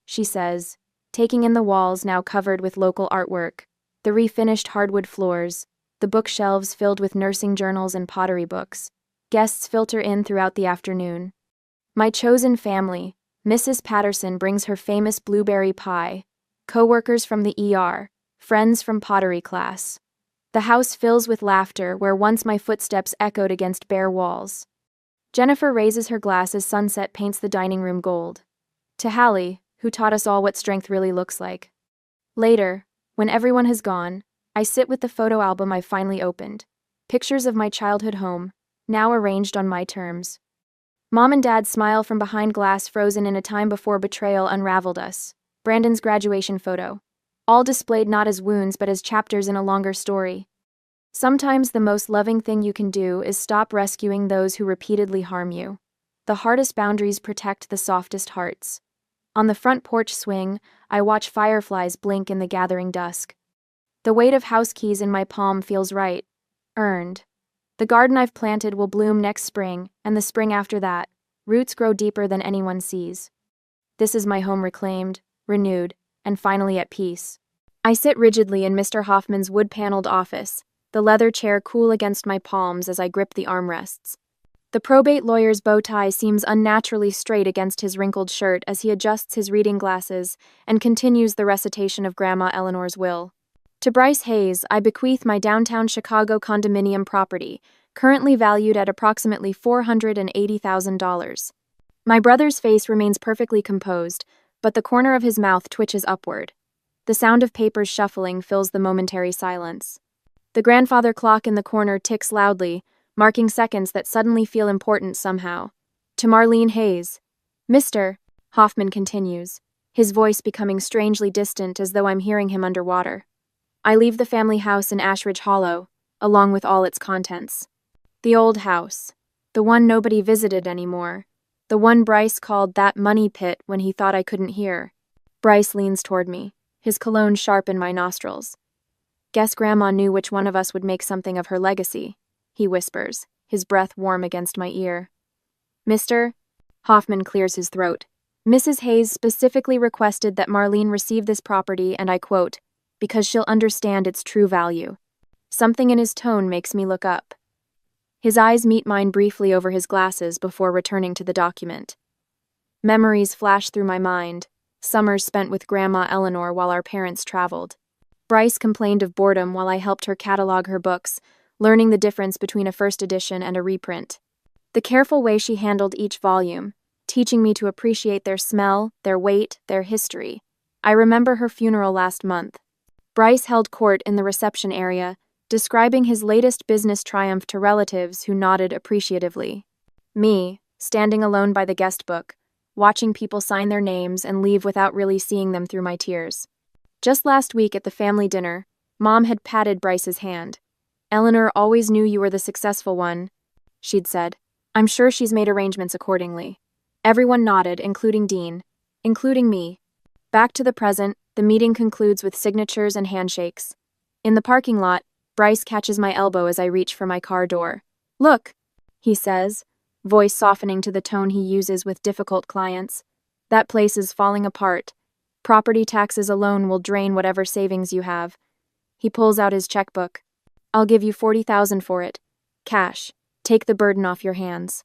Speaker 1: she says, taking in the walls now covered with local artwork, the refinished hardwood floors, the bookshelves filled with nursing journals and pottery books. Guests filter in throughout the afternoon. My chosen family, Mrs. Patterson brings her famous blueberry pie, co-workers from the ER, friends from pottery class. The house fills with laughter where once my footsteps echoed against bare walls. Jennifer raises her glass as sunset paints the dining room gold. To Hallie, who taught us all what strength really looks like. Later, when everyone has gone, I sit with the photo album I've finally opened. Pictures of my childhood home, now arranged on my terms. Mom and Dad smile from behind glass frozen in a time before betrayal unraveled us. Brandon's graduation photo. All displayed not as wounds but as chapters in a longer story. Sometimes the most loving thing you can do is stop rescuing those who repeatedly harm you. The hardest boundaries protect the softest hearts. On the front porch swing, I watch fireflies blink in the gathering dusk. The weight of house keys in my palm feels right. Earned. The garden I've planted will bloom next spring, and the spring after that. Roots grow deeper than anyone sees. This is my home reclaimed, renewed, and finally at peace. I sit rigidly in Mr. Hoffman's wood-paneled office, the leather chair cool against my palms as I grip the armrests. The probate lawyer's bow tie seems unnaturally straight against his wrinkled shirt as he adjusts his reading glasses and continues the recitation of Grandma Eleanor's will. To Bryce Hayes, I bequeath my downtown Chicago condominium property, currently valued at approximately $480,000. My brother's face remains perfectly composed, but the corner of his mouth twitches upward. The sound of papers shuffling fills the momentary silence. The grandfather clock in the corner ticks loudly, marking seconds that suddenly feel important somehow. To Marlene Hayes. "Mr. Hoffman continues, his voice becoming strangely distant as though I'm hearing him underwater. I leave the family house in Ashridge Hollow, along with all its contents. The old house. The one nobody visited anymore. The one Bryce called that money pit when he thought I couldn't hear. Bryce leans toward me, his cologne sharp in my nostrils. Guess Grandma knew which one of us would make something of her legacy, he whispers, his breath warm against my ear. Mr. Hoffman clears his throat, Mrs. Hayes specifically requested that Marlene receive this property, and I quote, because she'll understand its true value. Something in his tone makes me look up. His eyes meet mine briefly over his glasses before returning to the document. Memories flash through my mind, summers spent with Grandma Eleanor while our parents traveled. Bryce complained of boredom while I helped her catalog her books, learning the difference between a first edition and a reprint. The careful way she handled each volume, teaching me to appreciate their smell, their weight, their history. I remember her funeral last month. Bryce held court in the reception area, describing his latest business triumph to relatives who nodded appreciatively. Me, standing alone by the guest book, watching people sign their names and leave without really seeing them through my tears. Just last week at the family dinner, Mom had patted Bryce's hand. "Eleanor always knew you were the successful one," she'd said. "I'm sure she's made arrangements accordingly." Everyone nodded, including Dean, including me. Back to the present, the meeting concludes with signatures and handshakes. In the parking lot, Bryce catches my elbow as I reach for my car door. "Look," he says, voice softening to the tone he uses with difficult clients. "That place is falling apart. Property taxes alone will drain whatever savings you have." He pulls out his checkbook. "I'll give you $40,000 for it. Cash. Take the burden off your hands."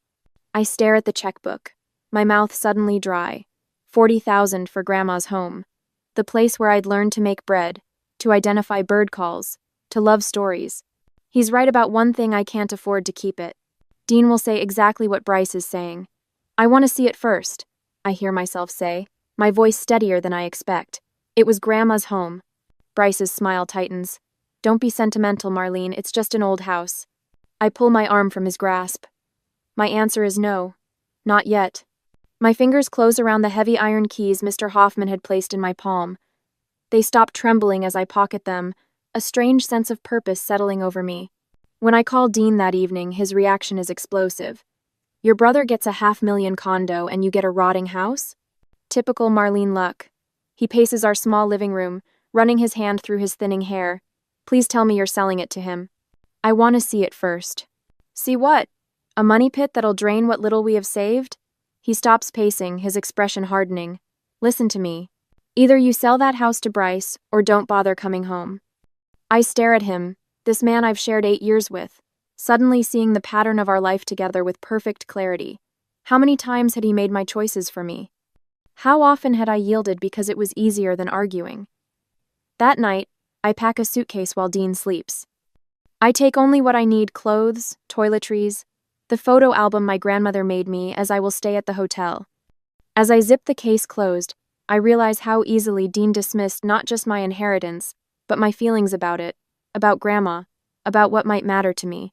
Speaker 1: I stare at the checkbook, my mouth suddenly dry. 40,000 for Grandma's home. The place where I'd learned to make bread, to identify bird calls, to love stories. He's right about one thing: I can't afford to keep it. Dean will say exactly what Bryce is saying. "I want to see it first," I hear myself say, my voice steadier than I expect. It was Grandma's home. Bryce's smile tightens. "Don't be sentimental, Marlene, it's just an old house." I pull my arm from his grasp. My answer is no. Not yet. My fingers close around the heavy iron keys Mr. Hoffman had placed in my palm. They stop trembling as I pocket them, a strange sense of purpose settling over me. When I call Dean that evening, his reaction is explosive. "Your brother gets a $500,000 condo and you get a rotting house?" Typical Marlene luck. He paces our small living room, running his hand through his thinning hair. "Please tell me you're selling it to him." "I want to see it first." "See what? A money pit that'll drain what little we have saved?" He stops pacing, his expression hardening. "Listen to me. Either you sell that house to Bryce, or don't bother coming home." I stare at him, this man I've shared 8 years with, suddenly seeing the pattern of our life together with perfect clarity. How many times had he made my choices for me? How often had I yielded because it was easier than arguing? That night, I pack a suitcase while Dean sleeps. I take only what I need: clothes, toiletries, the photo album my grandmother made me, as I will stay at the hotel. As I zip the case closed, I realize how easily Dean dismissed not just my inheritance, but my feelings about it, about Grandma, about what might matter to me.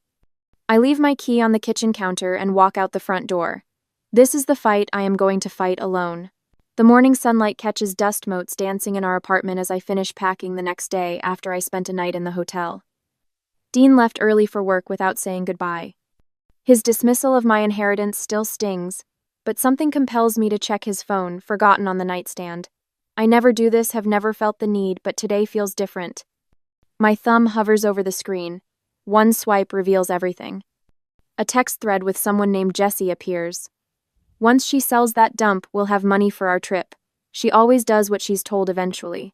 Speaker 1: I leave my key on the kitchen counter and walk out the front door. This is the fight I am going to fight alone. The morning sunlight catches dust motes dancing in our apartment as I finish packing the next day after I spent a night in the hotel. Dean left early for work without saying goodbye. His dismissal of my inheritance still stings, but something compels me to check his phone, forgotten on the nightstand. I never do this, have never felt the need, but today feels different. My thumb hovers over the screen. One swipe reveals everything. A text thread with someone named Jessie appears. "Once she sells that dump, we'll have money for our trip. She always does what she's told eventually."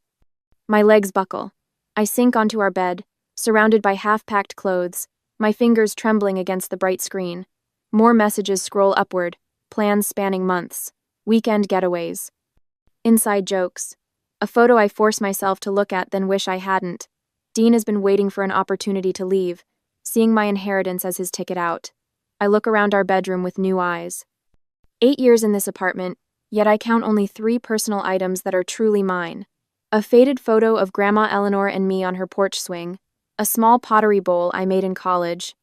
Speaker 1: My legs buckle. I sink onto our bed, surrounded by half-packed clothes, my fingers trembling against the bright screen. More messages scroll upward, plans spanning months, weekend getaways. Inside jokes. A photo I force myself to look at then wish I hadn't. Dean has been waiting for an opportunity to leave, seeing my inheritance as his ticket out. I look around our bedroom with new eyes. 8 years in this apartment, yet I count only 3 personal items that are truly mine. A faded photo of Grandma Eleanor and me on her porch swing, a small pottery bowl I made in college,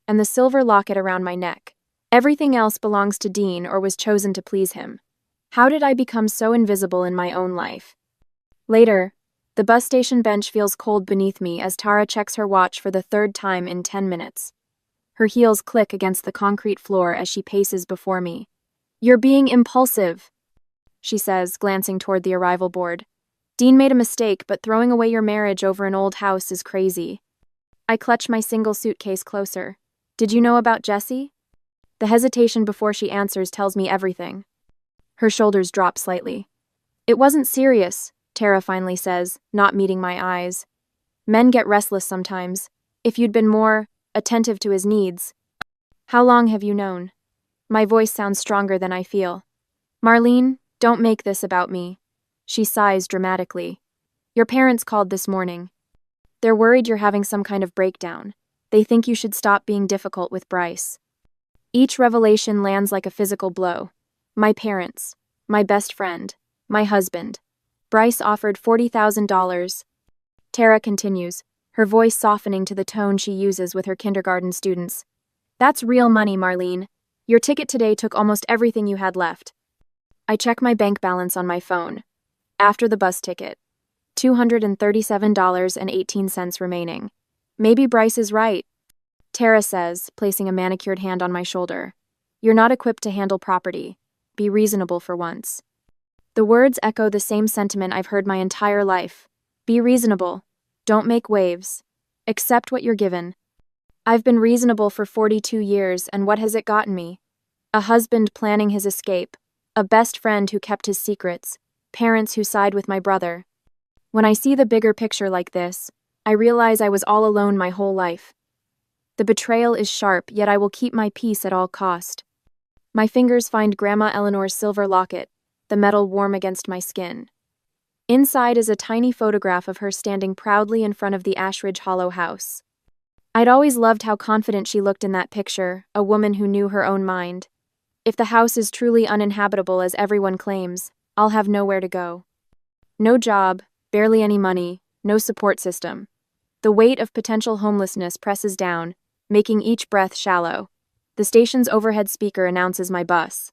Speaker 1: and the silver locket around my neck. Everything else belongs to Dean or was chosen to please him. How did I become so invisible in my own life? Later, the bus station bench feels cold beneath me as Tara checks her watch for the 3rd time in 10 minutes. Her heels click against the concrete floor as she paces before me. "You're being impulsive," she says, glancing toward the arrival board. "Dean made a mistake, but throwing away your marriage over an old house is crazy." I clutch my single suitcase closer. "Did you know about Jessie?" The hesitation before she answers tells me everything. Her shoulders drop slightly. It wasn't serious, Tara finally says, not meeting my eyes. Men get restless sometimes. If you'd been more attentive to his needs. How long have you known? My voice sounds stronger than I feel. Marlene, don't make this about me. She sighs dramatically. Your parents called this morning. They're worried you're having some kind of breakdown. They think you should stop being difficult with Bryce. Each revelation lands like a physical blow. My parents, my best friend, my husband. Bryce offered $40,000. Tara continues, her voice softening to the tone she uses with her kindergarten students. That's real money, Marlene. Your ticket today took almost everything you had left. I check my bank balance on my phone. After the bus ticket, $237.18 remaining. Maybe Bryce is right. Tara says, placing a manicured hand on my shoulder. You're not equipped to handle property. Be reasonable for once. The words echo the same sentiment I've heard my entire life. Be reasonable. Don't make waves. Accept what you're given. I've been reasonable for 42 years, and what has it gotten me? A husband planning his escape, a best friend who kept his secrets, parents who side with my brother. When I see the bigger picture like this, I realize I was all alone my whole life. The betrayal is sharp, yet I will keep my peace at all cost. My fingers find Grandma Eleanor's silver locket, the metal warm against my skin. Inside is a tiny photograph of her standing proudly in front of the Ashridge Hollow house. I'd always loved how confident she looked in that picture, a woman who knew her own mind. If the house is truly uninhabitable as everyone claims, I'll have nowhere to go. No job, barely any money, no support system. The weight of potential homelessness presses down, making each breath shallow. The station's overhead speaker announces my bus.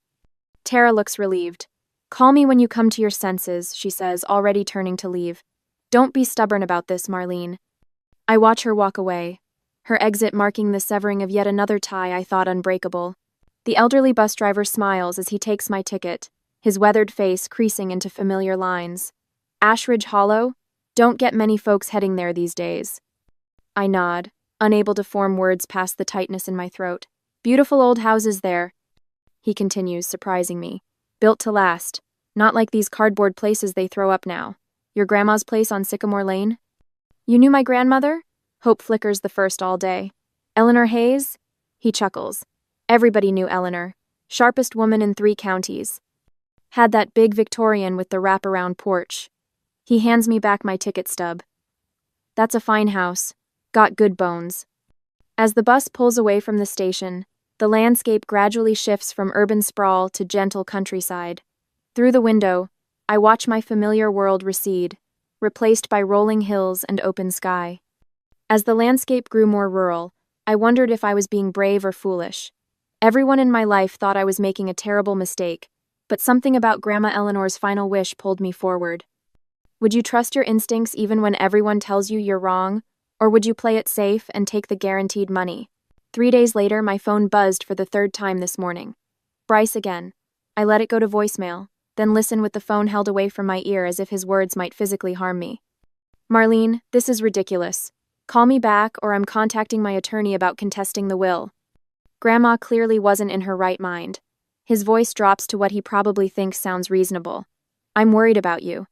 Speaker 1: Tara looks relieved. Call me when you come to your senses, she says, already turning to leave. Don't be stubborn about this, Marlene. I watch her walk away, her exit marking the severing of yet another tie I thought unbreakable. The elderly bus driver smiles as he takes my ticket, his weathered face creasing into familiar lines. Ashridge Hollow? Don't get many folks heading there these days. I nod, unable to form words past the tightness in my throat. Beautiful old houses there, he continues, surprising me. Built to last, not like these cardboard places they throw up now. Your grandma's place on Sycamore Lane? You knew my grandmother? Hope flickers the first all day. Eleanor Hayes? He chuckles. Everybody knew Eleanor. Sharpest woman in 3 counties. Had that big Victorian with the wraparound porch. He hands me back my ticket stub. That's a fine house. Got good bones. As the bus pulls away from the station, the landscape gradually shifts from urban sprawl to gentle countryside. Through the window, I watch my familiar world recede, replaced by rolling hills and open sky. As the landscape grew more rural, I wondered if I was being brave or foolish. Everyone in my life thought I was making a terrible mistake, but something about Grandma Eleanor's final wish pulled me forward. Would you trust your instincts even when everyone tells you you're wrong, or would you play it safe and take the guaranteed money? 3 days later, my phone buzzed for the 3rd time this morning. Bryce again. I let it go to voicemail, then listen with the phone held away from my ear as if his words might physically harm me. Marlene, this is ridiculous. Call me back or I'm contacting my attorney about contesting the will. Grandma clearly wasn't in her right mind. His voice drops to what he probably thinks sounds reasonable. I'm worried about you.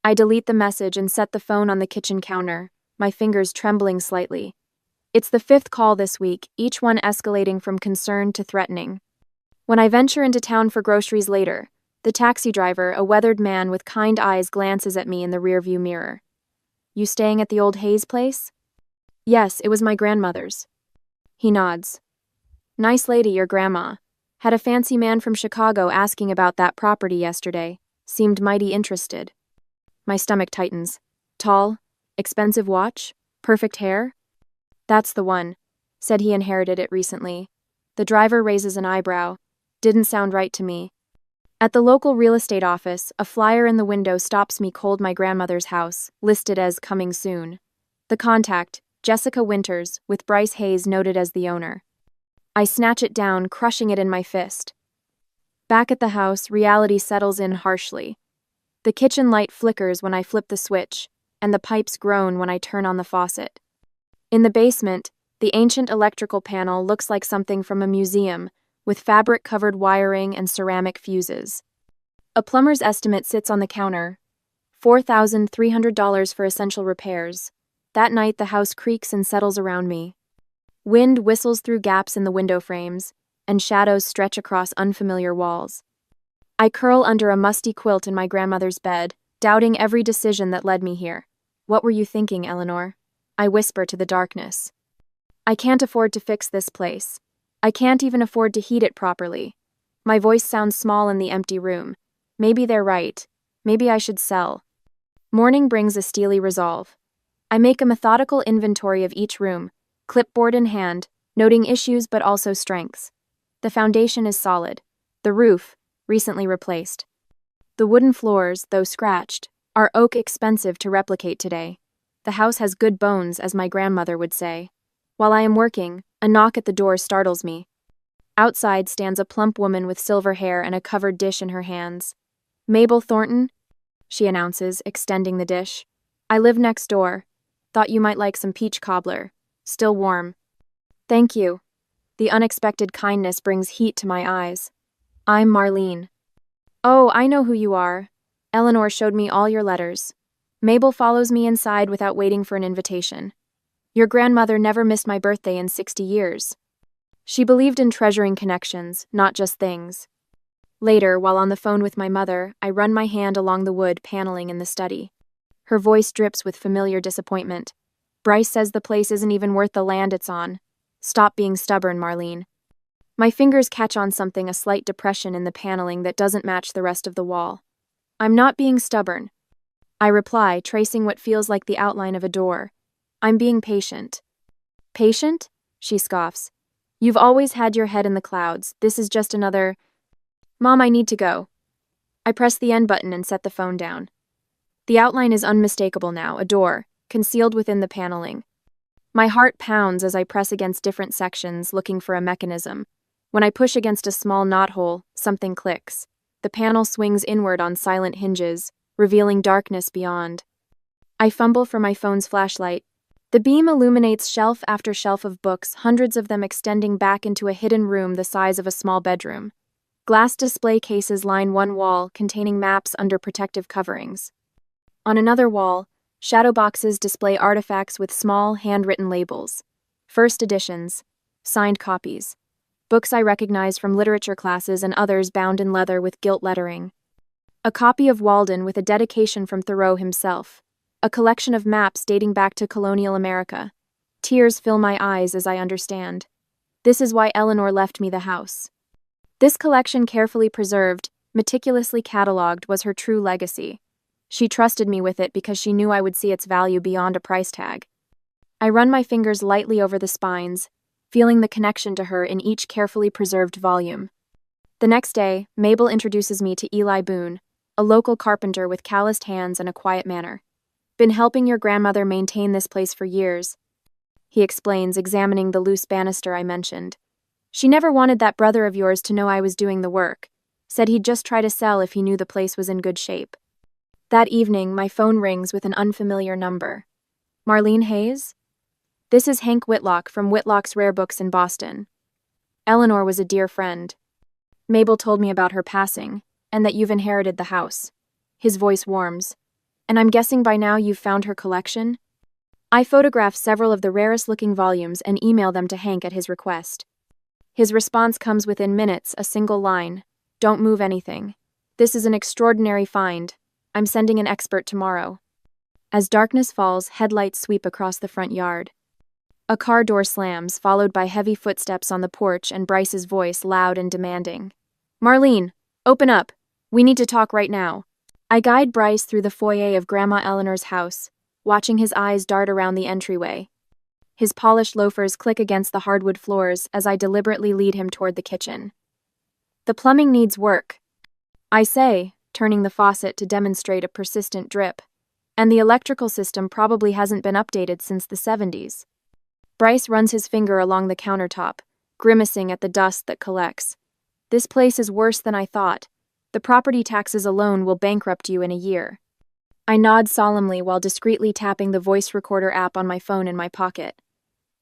Speaker 1: I delete the message and set the phone on the kitchen counter, my fingers trembling slightly. It's the 5th call this week, each one escalating from concern to threatening. When I venture into town for groceries later, the taxi driver, a weathered man with kind eyes, glances at me in the rearview mirror. You staying at the old Hayes place? Yes, it was my grandmother's. He nods. Nice lady, your grandma. Had a fancy man from Chicago asking about that property yesterday. Seemed mighty interested. My stomach tightens. Tall, expensive watch, perfect hair? That's the one. Said he inherited it recently. The driver raises an eyebrow. Didn't sound right to me. At the local real estate office, a flyer in the window stops me cold my grandmother's house, listed as coming soon. The contact, Jessica Winters, with Bryce Hayes noted as the owner. I snatch it down, crushing it in my fist. Back at the house, reality settles in harshly. The kitchen light flickers when I flip the switch, and the pipes groan when I turn on the faucet. In the basement, the ancient electrical panel looks like something from a museum, with fabric-covered wiring and ceramic fuses. A plumber's estimate sits on the counter, $4,300 for essential repairs. That night, the house creaks and settles around me. Wind whistles through gaps in the window frames, and shadows stretch across unfamiliar walls. I curl under a musty quilt in my grandmother's bed, doubting every decision that led me here. What were you thinking, Eleanor? I whisper to the darkness. I can't afford to fix this place. I can't even afford to heat it properly. My voice sounds small in the empty room. Maybe they're right. Maybe I should sell. Morning brings a steely resolve. I make a methodical inventory of each room, clipboard in hand, noting issues but also strengths. The foundation is solid. The roof, recently replaced. The wooden floors, though scratched, are oak expensive to replicate today. The house has good bones, as my grandmother would say. While I am working, a knock at the door startles me. Outside stands a plump woman with silver hair and a covered dish in her hands. Mabel Thornton, she announces, extending the dish. I live next door. Thought you might like some peach cobbler. Still warm. Thank you. The unexpected kindness brings heat to my eyes. I'm Marlene. Oh, I know who you are. Eleanor showed me all your letters. Mabel follows me inside without waiting for an invitation. Your grandmother never missed my birthday in 60 years. She believed in treasuring connections, not just things. Later, while on the phone with my mother, I run my hand along the wood paneling in the study. Her voice drips with familiar disappointment. Bryce says the place isn't even worth the land it's on. Stop being stubborn, Marlene. My fingers catch on something, a slight depression in the paneling that doesn't match the rest of the wall. I'm not being stubborn. I reply, tracing what feels like the outline of a door. I'm being patient. Patient? She scoffs. You've always had your head in the clouds. This is just another... Mom, I need to go. I press the end button and set the phone down. The outline is unmistakable now, a door, concealed within the paneling. My heart pounds as I press against different sections, looking for a mechanism. When I push against a small knothole, something clicks. The panel swings inward on silent hinges, revealing darkness beyond. I fumble for my phone's flashlight. The beam illuminates shelf after shelf of books, hundreds of them extending back into a hidden room the size of a small bedroom. Glass display cases line one wall, containing maps under protective coverings. On another wall, shadow boxes display artifacts with small, handwritten labels. First editions, signed copies. Books I recognize from literature classes and others bound in leather with gilt lettering. A copy of Walden with a dedication from Thoreau himself. A collection of maps dating back to colonial America. Tears fill my eyes as I understand. This is why Eleanor left me the house. This collection, carefully preserved, meticulously cataloged, was her true legacy. She trusted me with it because she knew I would see its value beyond a price tag. I run my fingers lightly over the spines, feeling the connection to her in each carefully preserved volume. The next day, Mabel introduces me to Eli Boone, a local carpenter with calloused hands and a quiet manner. Been helping your grandmother maintain this place for years, he explains, examining the loose banister I mentioned. She never wanted that brother of yours to know I was doing the work. Said he'd just try to sell if he knew the place was in good shape. That evening, my phone rings with an unfamiliar number. Marlene Hayes? This is Hank Whitlock from Whitlock's Rare Books in Boston. Eleanor was a dear friend. Mabel told me about her passing, and that you've inherited the house. His voice warms. And I'm guessing by now you've found her collection? I photograph several of the rarest-looking volumes and email them to Hank at his request. His response comes within minutes, a single line. Don't move anything. This is an extraordinary find. I'm sending an expert tomorrow. As darkness falls, headlights sweep across the front yard. A car door slams, followed by heavy footsteps on the porch and Bryce's voice, loud and demanding. Marlene, open up. We need to talk right now. I guide Bryce through the foyer of Grandma Eleanor's house, watching his eyes dart around the entryway. His polished loafers click against the hardwood floors as I deliberately lead him toward the kitchen. The plumbing needs work, I say, turning the faucet to demonstrate a persistent drip. And the electrical system probably hasn't been updated since the 70s. Bryce runs his finger along the countertop, grimacing at the dust that collects. This place is worse than I thought. The property taxes alone will bankrupt you in a year. I nod solemnly while discreetly tapping the voice recorder app on my phone in my pocket.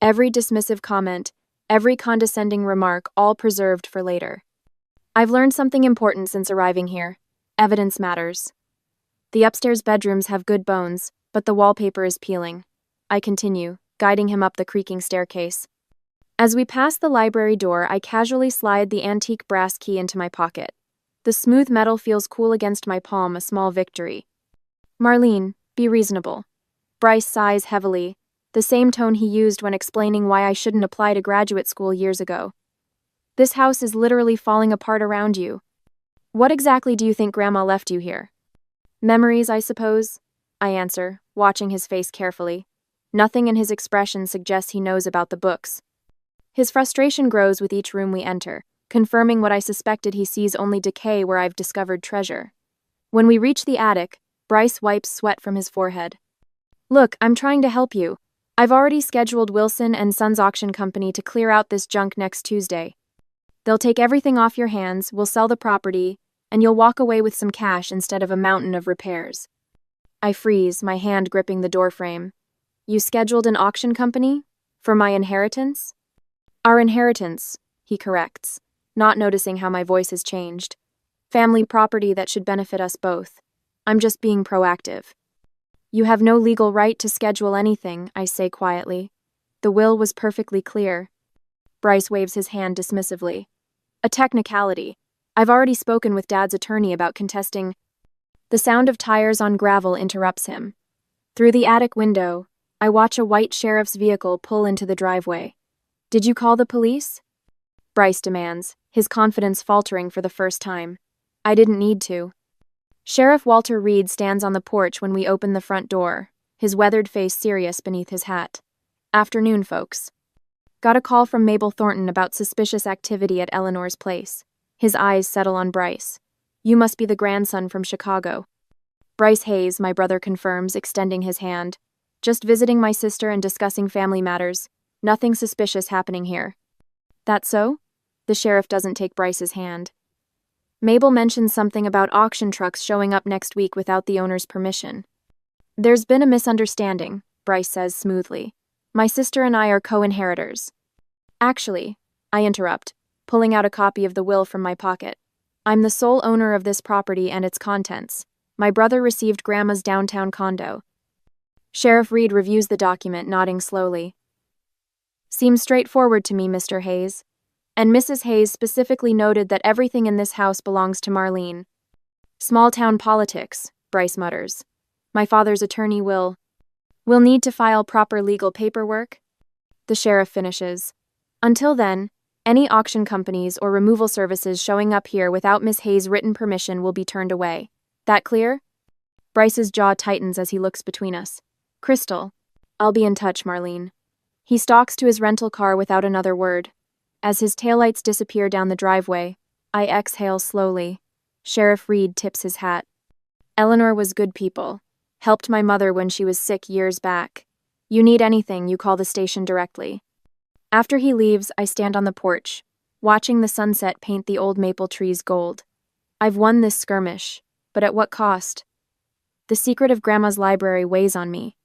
Speaker 1: Every dismissive comment, every condescending remark, all preserved for later. I've learned something important since arriving here. Evidence matters. The upstairs bedrooms have good bones, but the wallpaper is peeling. I continue, guiding him up the creaking staircase. As we pass the library door, I casually slide the antique brass key into my pocket. The smooth metal feels cool against my palm, a small victory. Marlene, be reasonable. Bryce sighs heavily, the same tone he used when explaining why I shouldn't apply to graduate school years ago. This house is literally falling apart around you. What exactly do you think Grandma left you here? Memories, I suppose, I answer, watching his face carefully. Nothing in his expression suggests he knows about the books. His frustration grows with each room we enter, confirming what I suspected. He sees only decay where I've discovered treasure. When we reach the attic, Bryce wipes sweat from his forehead. Look, I'm trying to help you. I've already scheduled Wilson and Sons Auction Company to clear out this junk next Tuesday. They'll take everything off your hands, we'll sell the property, and you'll walk away with some cash instead of a mountain of repairs. I freeze, my hand gripping the doorframe. You scheduled an auction company? For my inheritance? Our inheritance, he corrects, not noticing how my voice has changed. Family property that should benefit us both. I'm just being proactive. You have no legal right to schedule anything, I say quietly. The will was perfectly clear. Bryce waves his hand dismissively. A technicality. I've already spoken with Dad's attorney about contesting. The sound of tires on gravel interrupts him. Through the attic window, I watch a white sheriff's vehicle pull into the driveway. Did you call the police? Bryce demands, his confidence faltering for the first time. I didn't need to. Sheriff Walter Reed stands on the porch when we open the front door, his weathered face serious beneath his hat. Afternoon, folks. Got a call from Mabel Thornton about suspicious activity at Eleanor's place. His eyes settle on Bryce. You must be the grandson from Chicago. Bryce Hayes, my brother confirms, extending his hand. Just visiting my sister and discussing family matters. Nothing suspicious happening here. That so? The sheriff doesn't take Bryce's hand. Mabel mentions something about auction trucks showing up next week without the owner's permission. There's been a misunderstanding, Bryce says smoothly. My sister and I are co-inheritors. Actually, I interrupt, pulling out a copy of the will from my pocket. I'm the sole owner of this property and its contents. My brother received Grandma's downtown condo. Sheriff Reed reviews the document, nodding slowly. Seems straightforward to me, Mr. Hayes. And Mrs. Hayes specifically noted that everything in this house belongs to Marlene. Small-town politics, Bryce mutters. My father's attorney will need to file proper legal paperwork. The sheriff finishes. Until then, any auction companies or removal services showing up here without Miss Hayes' written permission will be turned away. That clear? Bryce's jaw tightens as he looks between us. Crystal. I'll be in touch, Marlene. He stalks to his rental car without another word. As his taillights disappear down the driveway, I exhale slowly. Sheriff Reed tips his hat. Eleanor was good people. Helped my mother when she was sick years back. You need anything, you call the station directly. After he leaves, I stand on the porch, watching the sunset paint the old maple trees gold. I've won this skirmish, but at what cost? The secret of Grandma's library weighs on me.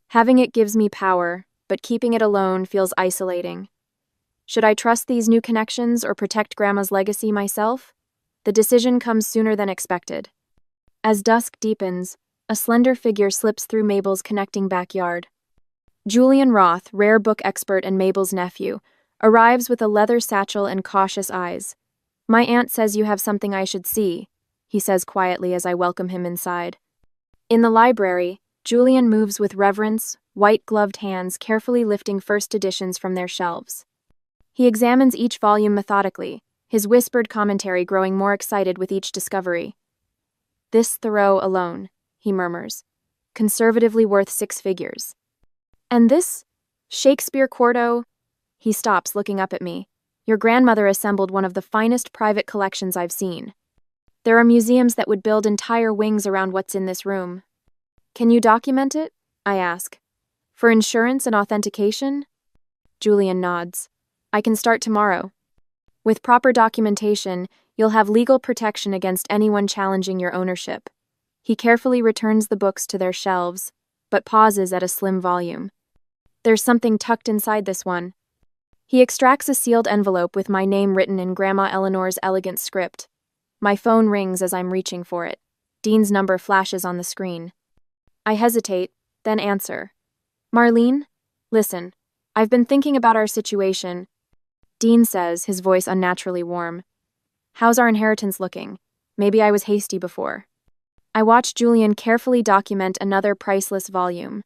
Speaker 1: Having it gives me power, but keeping it alone feels isolating. Should I trust these new connections or protect Grandma's legacy myself? The decision comes sooner than expected. As dusk deepens, a slender figure slips through Mabel's connecting backyard. Julian Roth, rare book expert and Mabel's nephew, arrives with a leather satchel and cautious eyes. My aunt says you have something I should see, he says quietly as I welcome him inside. In the library, Julian moves with reverence, white-gloved hands carefully lifting first editions from their shelves. He examines each volume methodically, his whispered commentary growing more excited with each discovery. This Thoreau alone, he murmurs, conservatively worth 6 figures. And this? Shakespeare quarto? He stops, looking up at me. Your grandmother assembled one of the finest private collections I've seen. There are museums that would build entire wings around what's in this room. Can you document it? I ask. For insurance and authentication? Julian nods. I can start tomorrow. With proper documentation, you'll have legal protection against anyone challenging your ownership. He carefully returns the books to their shelves, but pauses at a slim volume. There's something tucked inside this one. He extracts a sealed envelope with my name written in Grandma Eleanor's elegant script. My phone rings as I'm reaching for it. Dean's number flashes on the screen. I hesitate, then answer. Marlene? Listen, I've been thinking about our situation. Dean says, his voice unnaturally warm. How's our inheritance looking? Maybe I was hasty before. I watch Julian carefully document another priceless volume.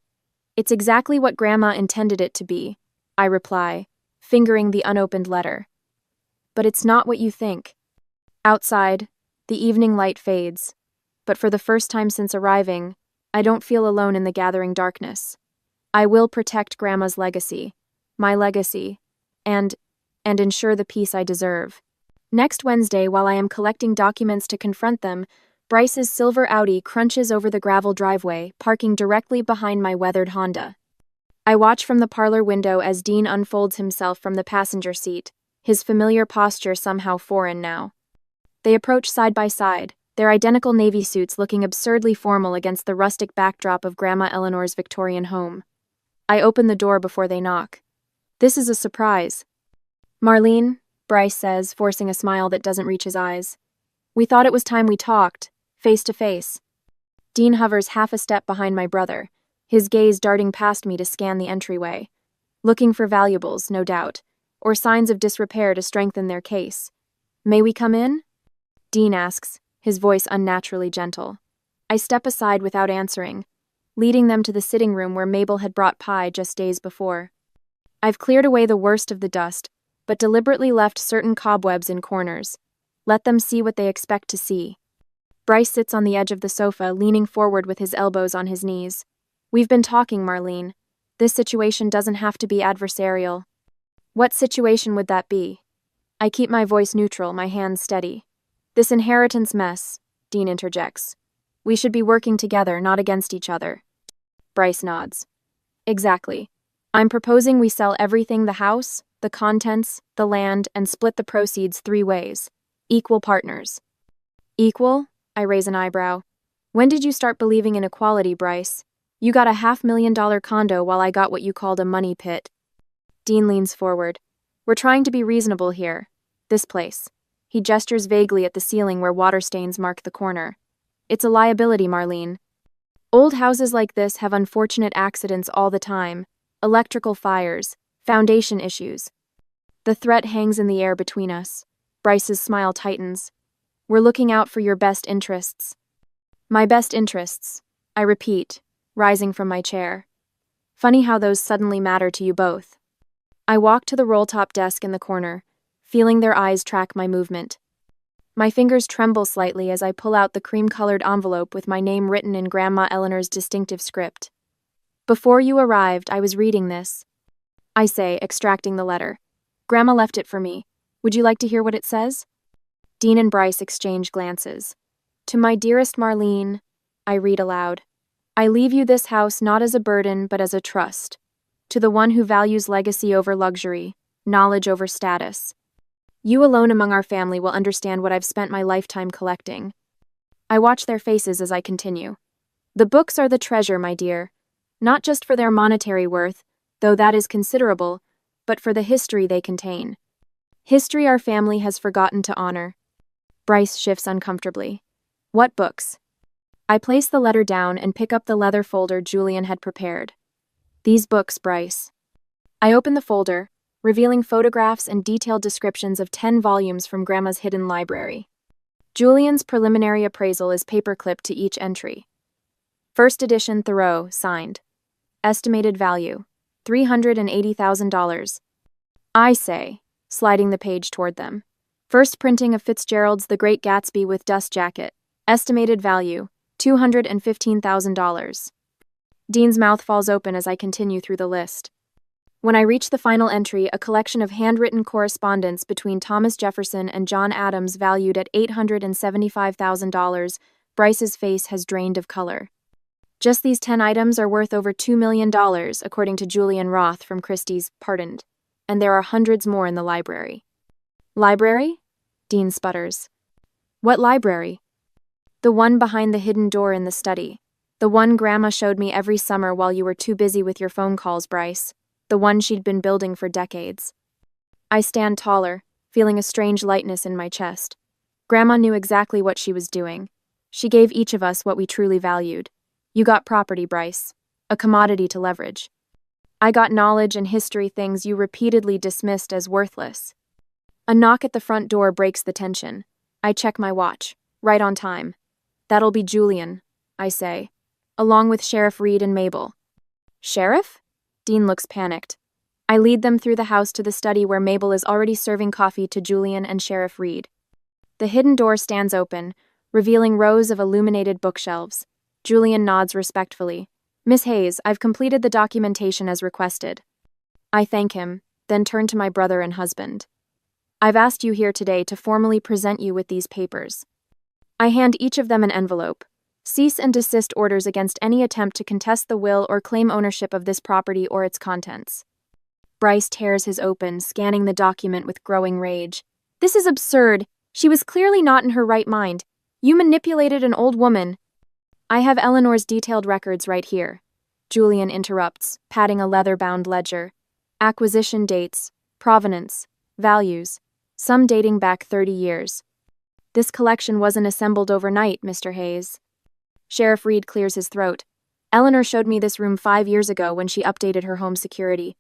Speaker 1: It's exactly what Grandma intended it to be, I reply, fingering the unopened letter. But it's not what you think. Outside, the evening light fades, but for the first time since arriving, I don't feel alone in the gathering darkness. I will protect Grandma's legacy, my legacy, and ensure the peace I deserve. Next Wednesday, while I am collecting documents to confront them, Bryce's silver Audi crunches over the gravel driveway, parking directly behind my weathered Honda. I watch from the parlor window as Dean unfolds himself from the passenger seat, his familiar posture somehow foreign now. They approach side by side, their identical navy suits looking absurdly formal against the rustic backdrop of Grandma Eleanor's Victorian home. I open the door before they knock. This is a surprise. Marlene, Bryce says, forcing a smile that doesn't reach his eyes. We thought it was time we talked, face to face. Dean hovers half a step behind my brother, his gaze darting past me to scan the entryway. Looking for valuables, no doubt, or signs of disrepair to strengthen their case. May we come in? Dean asks, his voice unnaturally gentle. I step aside without answering, leading them to the sitting room where Mabel had brought pie just days before. I've cleared away the worst of the dust, but deliberately left certain cobwebs in corners. Let them see what they expect to see. Bryce sits on the edge of the sofa, leaning forward with his elbows on his knees. We've been talking, Marlene. This situation doesn't have to be adversarial. What situation would that be? I keep my voice neutral, my hands steady. This inheritance mess, Dean interjects. We should be working together, not against each other. Bryce nods. Exactly. I'm proposing we sell everything, the house, the contents, the land, and split the proceeds 3 ways. Equal partners. Equal? I raise an eyebrow. When did you start believing in equality, Bryce? You got a $500,000 condo while I got what you called a money pit. Dean leans forward. We're trying to be reasonable here. This place. He gestures vaguely at the ceiling where water stains mark the corner. It's a liability, Marlene. Old houses like this have unfortunate accidents all the time. Electrical fires, foundation issues. The threat hangs in the air between us. Bryce's smile tightens. We're looking out for your best interests. My best interests, I repeat, rising from my chair. Funny how those suddenly matter to you both. I walk to the roll-top desk in the corner, feeling their eyes track my movement. My fingers tremble slightly as I pull out the cream-colored envelope with my name written in Grandma Eleanor's distinctive script. Before you arrived, I was reading this. I say, extracting the letter. Grandma left it for me. Would you like to hear what it says? Dean and Bryce exchange glances. To my dearest Marlene, I read aloud. I leave you this house not as a burden, but as a trust. To the one who values legacy over luxury, knowledge over status. You alone among our family will understand what I've spent my lifetime collecting. I watch their faces as I continue. The books are the treasure, my dear. Not just for their monetary worth, though that is considerable, but for the history they contain. History our family has forgotten to honor. Bryce shifts uncomfortably. What books? I place the letter down and pick up the leather folder Julian had prepared. These books, Bryce. I open the folder, revealing photographs and detailed descriptions of 10 volumes from Grandma's hidden library. Julian's preliminary appraisal is paperclipped to each entry. First edition Thoreau, signed. Estimated value, $380,000. I say, sliding the page toward them. First printing of Fitzgerald's The Great Gatsby with Dust Jacket. Estimated value, $215,000. Dean's mouth falls open as I continue through the list. When I reach the final entry, a collection of handwritten correspondence between Thomas Jefferson and John Adams valued at $875,000, Bryce's face has drained of color. Just these 10 items are worth over $2 million, according to Julian Roth from Christie's Pardoned, and there are hundreds more in the library. Library? Dean sputters. What library? The one behind the hidden door in the study. The one Grandma showed me every summer while you were too busy with your phone calls, Bryce. The one she'd been building for decades. I stand taller, feeling a strange lightness in my chest. Grandma knew exactly what she was doing. She gave each of us what we truly valued. You got property, Bryce. A commodity to leverage. I got knowledge and history, things you repeatedly dismissed as worthless. A knock at the front door breaks the tension. I check my watch. Right on time. That'll be Julian, I say, along with Sheriff Reed and Mabel. Sheriff? Dean looks panicked. I lead them through the house to the study where Mabel is already serving coffee to Julian and Sheriff Reed. The hidden door stands open, revealing rows of illuminated bookshelves. Julian nods respectfully. Miss Hayes, I've completed the documentation as requested. I thank him, then turn to my brother and husband. I've asked you here today to formally present you with these papers. I hand each of them an envelope. Cease and desist orders against any attempt to contest the will or claim ownership of this property or its contents. Bryce tears his open, scanning the document with growing rage. This is absurd. She was clearly not in her right mind. You manipulated an old woman. I have Eleanor's detailed records right here. Julian interrupts, patting a leather-bound ledger. Acquisition dates, provenance, values, some dating back 30 years. This collection wasn't assembled overnight, Mr. Hayes. Sheriff Reed clears his throat. Eleanor showed me this room 5 years ago when she updated her home security.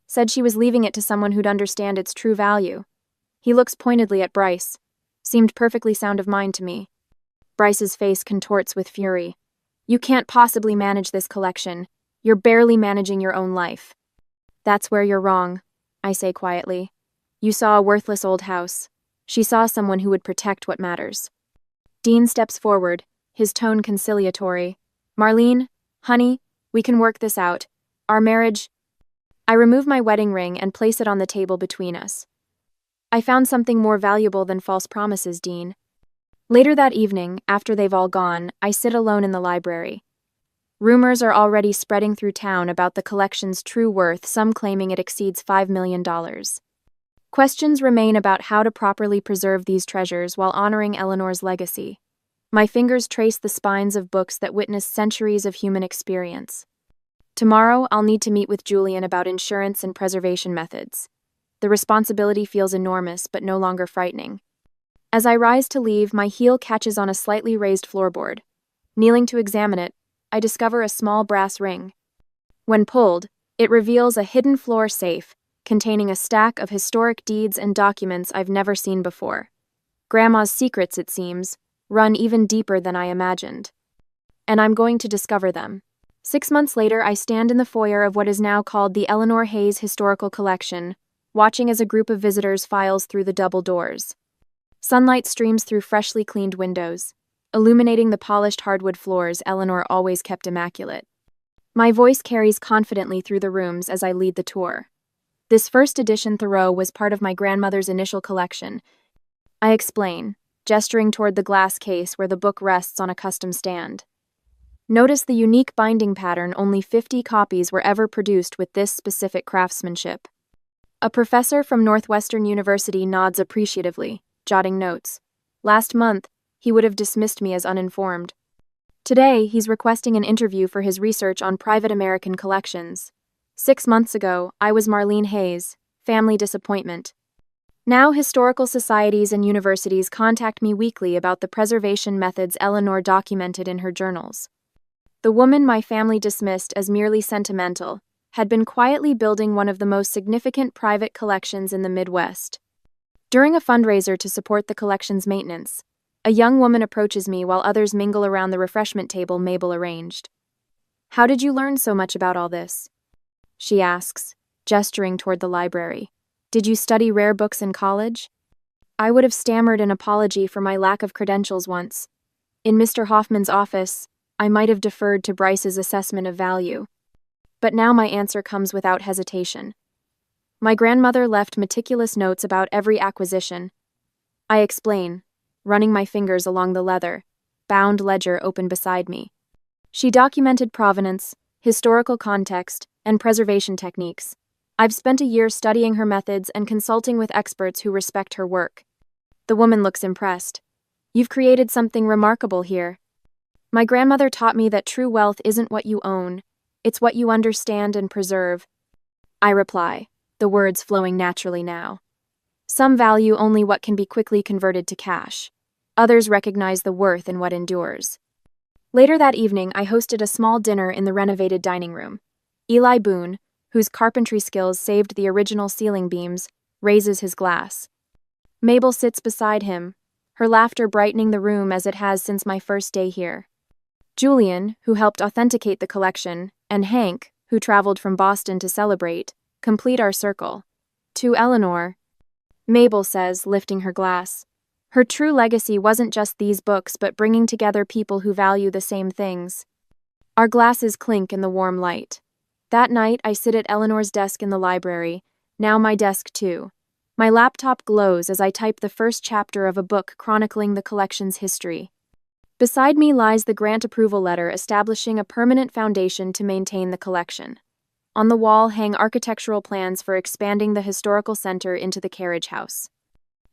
Speaker 1: Said she was leaving it to someone who'd understand its true value. He looks pointedly at Bryce. Seemed perfectly sound of mind to me. Bryce's face contorts with fury. You can't possibly manage this collection. You're barely managing your own life. That's where you're wrong, I say quietly. You saw a worthless old house. She saw someone who would protect what matters. Dean steps forward, his tone conciliatory. Marlene, honey, we can work this out. Our marriage... I remove my wedding ring and place it on the table between us. I found something more valuable than false promises, Dean. Later that evening, after they've all gone, I sit alone in the library. Rumors are already spreading through town about the collection's true worth, some claiming it exceeds $5 million. Questions remain about how to properly preserve these treasures while honoring Eleanor's legacy. My fingers trace the spines of books that witnessed centuries of human experience. Tomorrow, I'll need to meet with Julian about insurance and preservation methods. The responsibility feels enormous, but no longer frightening. As I rise to leave, my heel catches on a slightly raised floorboard. Kneeling to examine it, I discover a small brass ring. When pulled, it reveals a hidden floor safe, containing a stack of historic deeds and documents I've never seen before. Grandma's secrets, it seems, run even deeper than I imagined. And I'm going to discover them. 6 months later, I stand in the foyer of what is now called the Eleanor Hayes Historical Collection, watching as a group of visitors files through the double doors. Sunlight streams through freshly cleaned windows, illuminating the polished hardwood floors Eleanor always kept immaculate. My voice carries confidently through the rooms as I lead the tour. This first edition Thoreau was part of my grandmother's initial collection. I explain, gesturing toward the glass case where the book rests on a custom stand. Notice the unique binding pattern. Only 50 copies were ever produced with this specific craftsmanship. A professor from Northwestern University nods appreciatively, jotting notes. Last month, he would have dismissed me as uninformed. Today, he's requesting an interview for his research on private American collections. 6 months ago, I was Marlene Hayes, family disappointment. Now, historical societies and universities contact me weekly about the preservation methods Eleanor documented in her journals. The woman my family dismissed as merely sentimental had been quietly building one of the most significant private collections in the Midwest. During a fundraiser to support the collection's maintenance, a young woman approaches me while others mingle around the refreshment table Mabel arranged. How did you learn so much about all this? She asks, gesturing toward the library. Did you study rare books in college? I would have stammered an apology for my lack of credentials once. In Mr. Hoffman's office, I might have deferred to Bryce's assessment of value. But now my answer comes without hesitation. My grandmother left meticulous notes about every acquisition. I explain, running my fingers along the leather, bound ledger open beside me. She documented provenance, historical context, and preservation techniques. I've spent a year studying her methods and consulting with experts who respect her work. The woman looks impressed. You've created something remarkable here. My grandmother taught me that true wealth isn't what you own, it's what you understand and preserve. I reply, the words flowing naturally now. Some value only what can be quickly converted to cash. Others recognize the worth in what endures. Later that evening, I hosted a small dinner in the renovated dining room. Eli Boone, whose carpentry skills saved the original ceiling beams, raises his glass. Mabel sits beside him, her laughter brightening the room as it has since my first day here. Julian, who helped authenticate the collection, and Hank, who traveled from Boston to celebrate, complete our circle. To Eleanor, Mabel says, lifting her glass. Her true legacy wasn't just these books, but bringing together people who value the same things. Our glasses clink in the warm light. That night, I sit at Eleanor's desk in the library, now my desk too. My laptop glows as I type the first chapter of a book chronicling the collection's history. Beside me lies the grant approval letter establishing a permanent foundation to maintain the collection. On the wall hang architectural plans for expanding the historical center into the carriage house.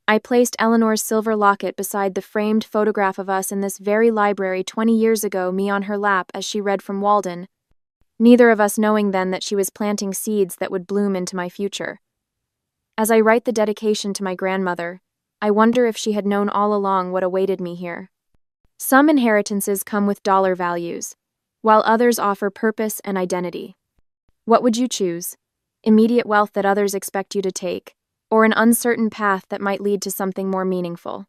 Speaker 1: I placed Eleanor's silver locket beside the framed photograph of us in this very library 20 years ago, me on her lap as she read from Walden, neither of us knowing then that she was planting seeds that would bloom into my future. As I write the dedication to my grandmother, I wonder if she had known all along what awaited me here. Some inheritances come with dollar values, while others offer purpose and identity. What would you choose? Immediate wealth that others expect you to take, or an uncertain path that might lead to something more meaningful?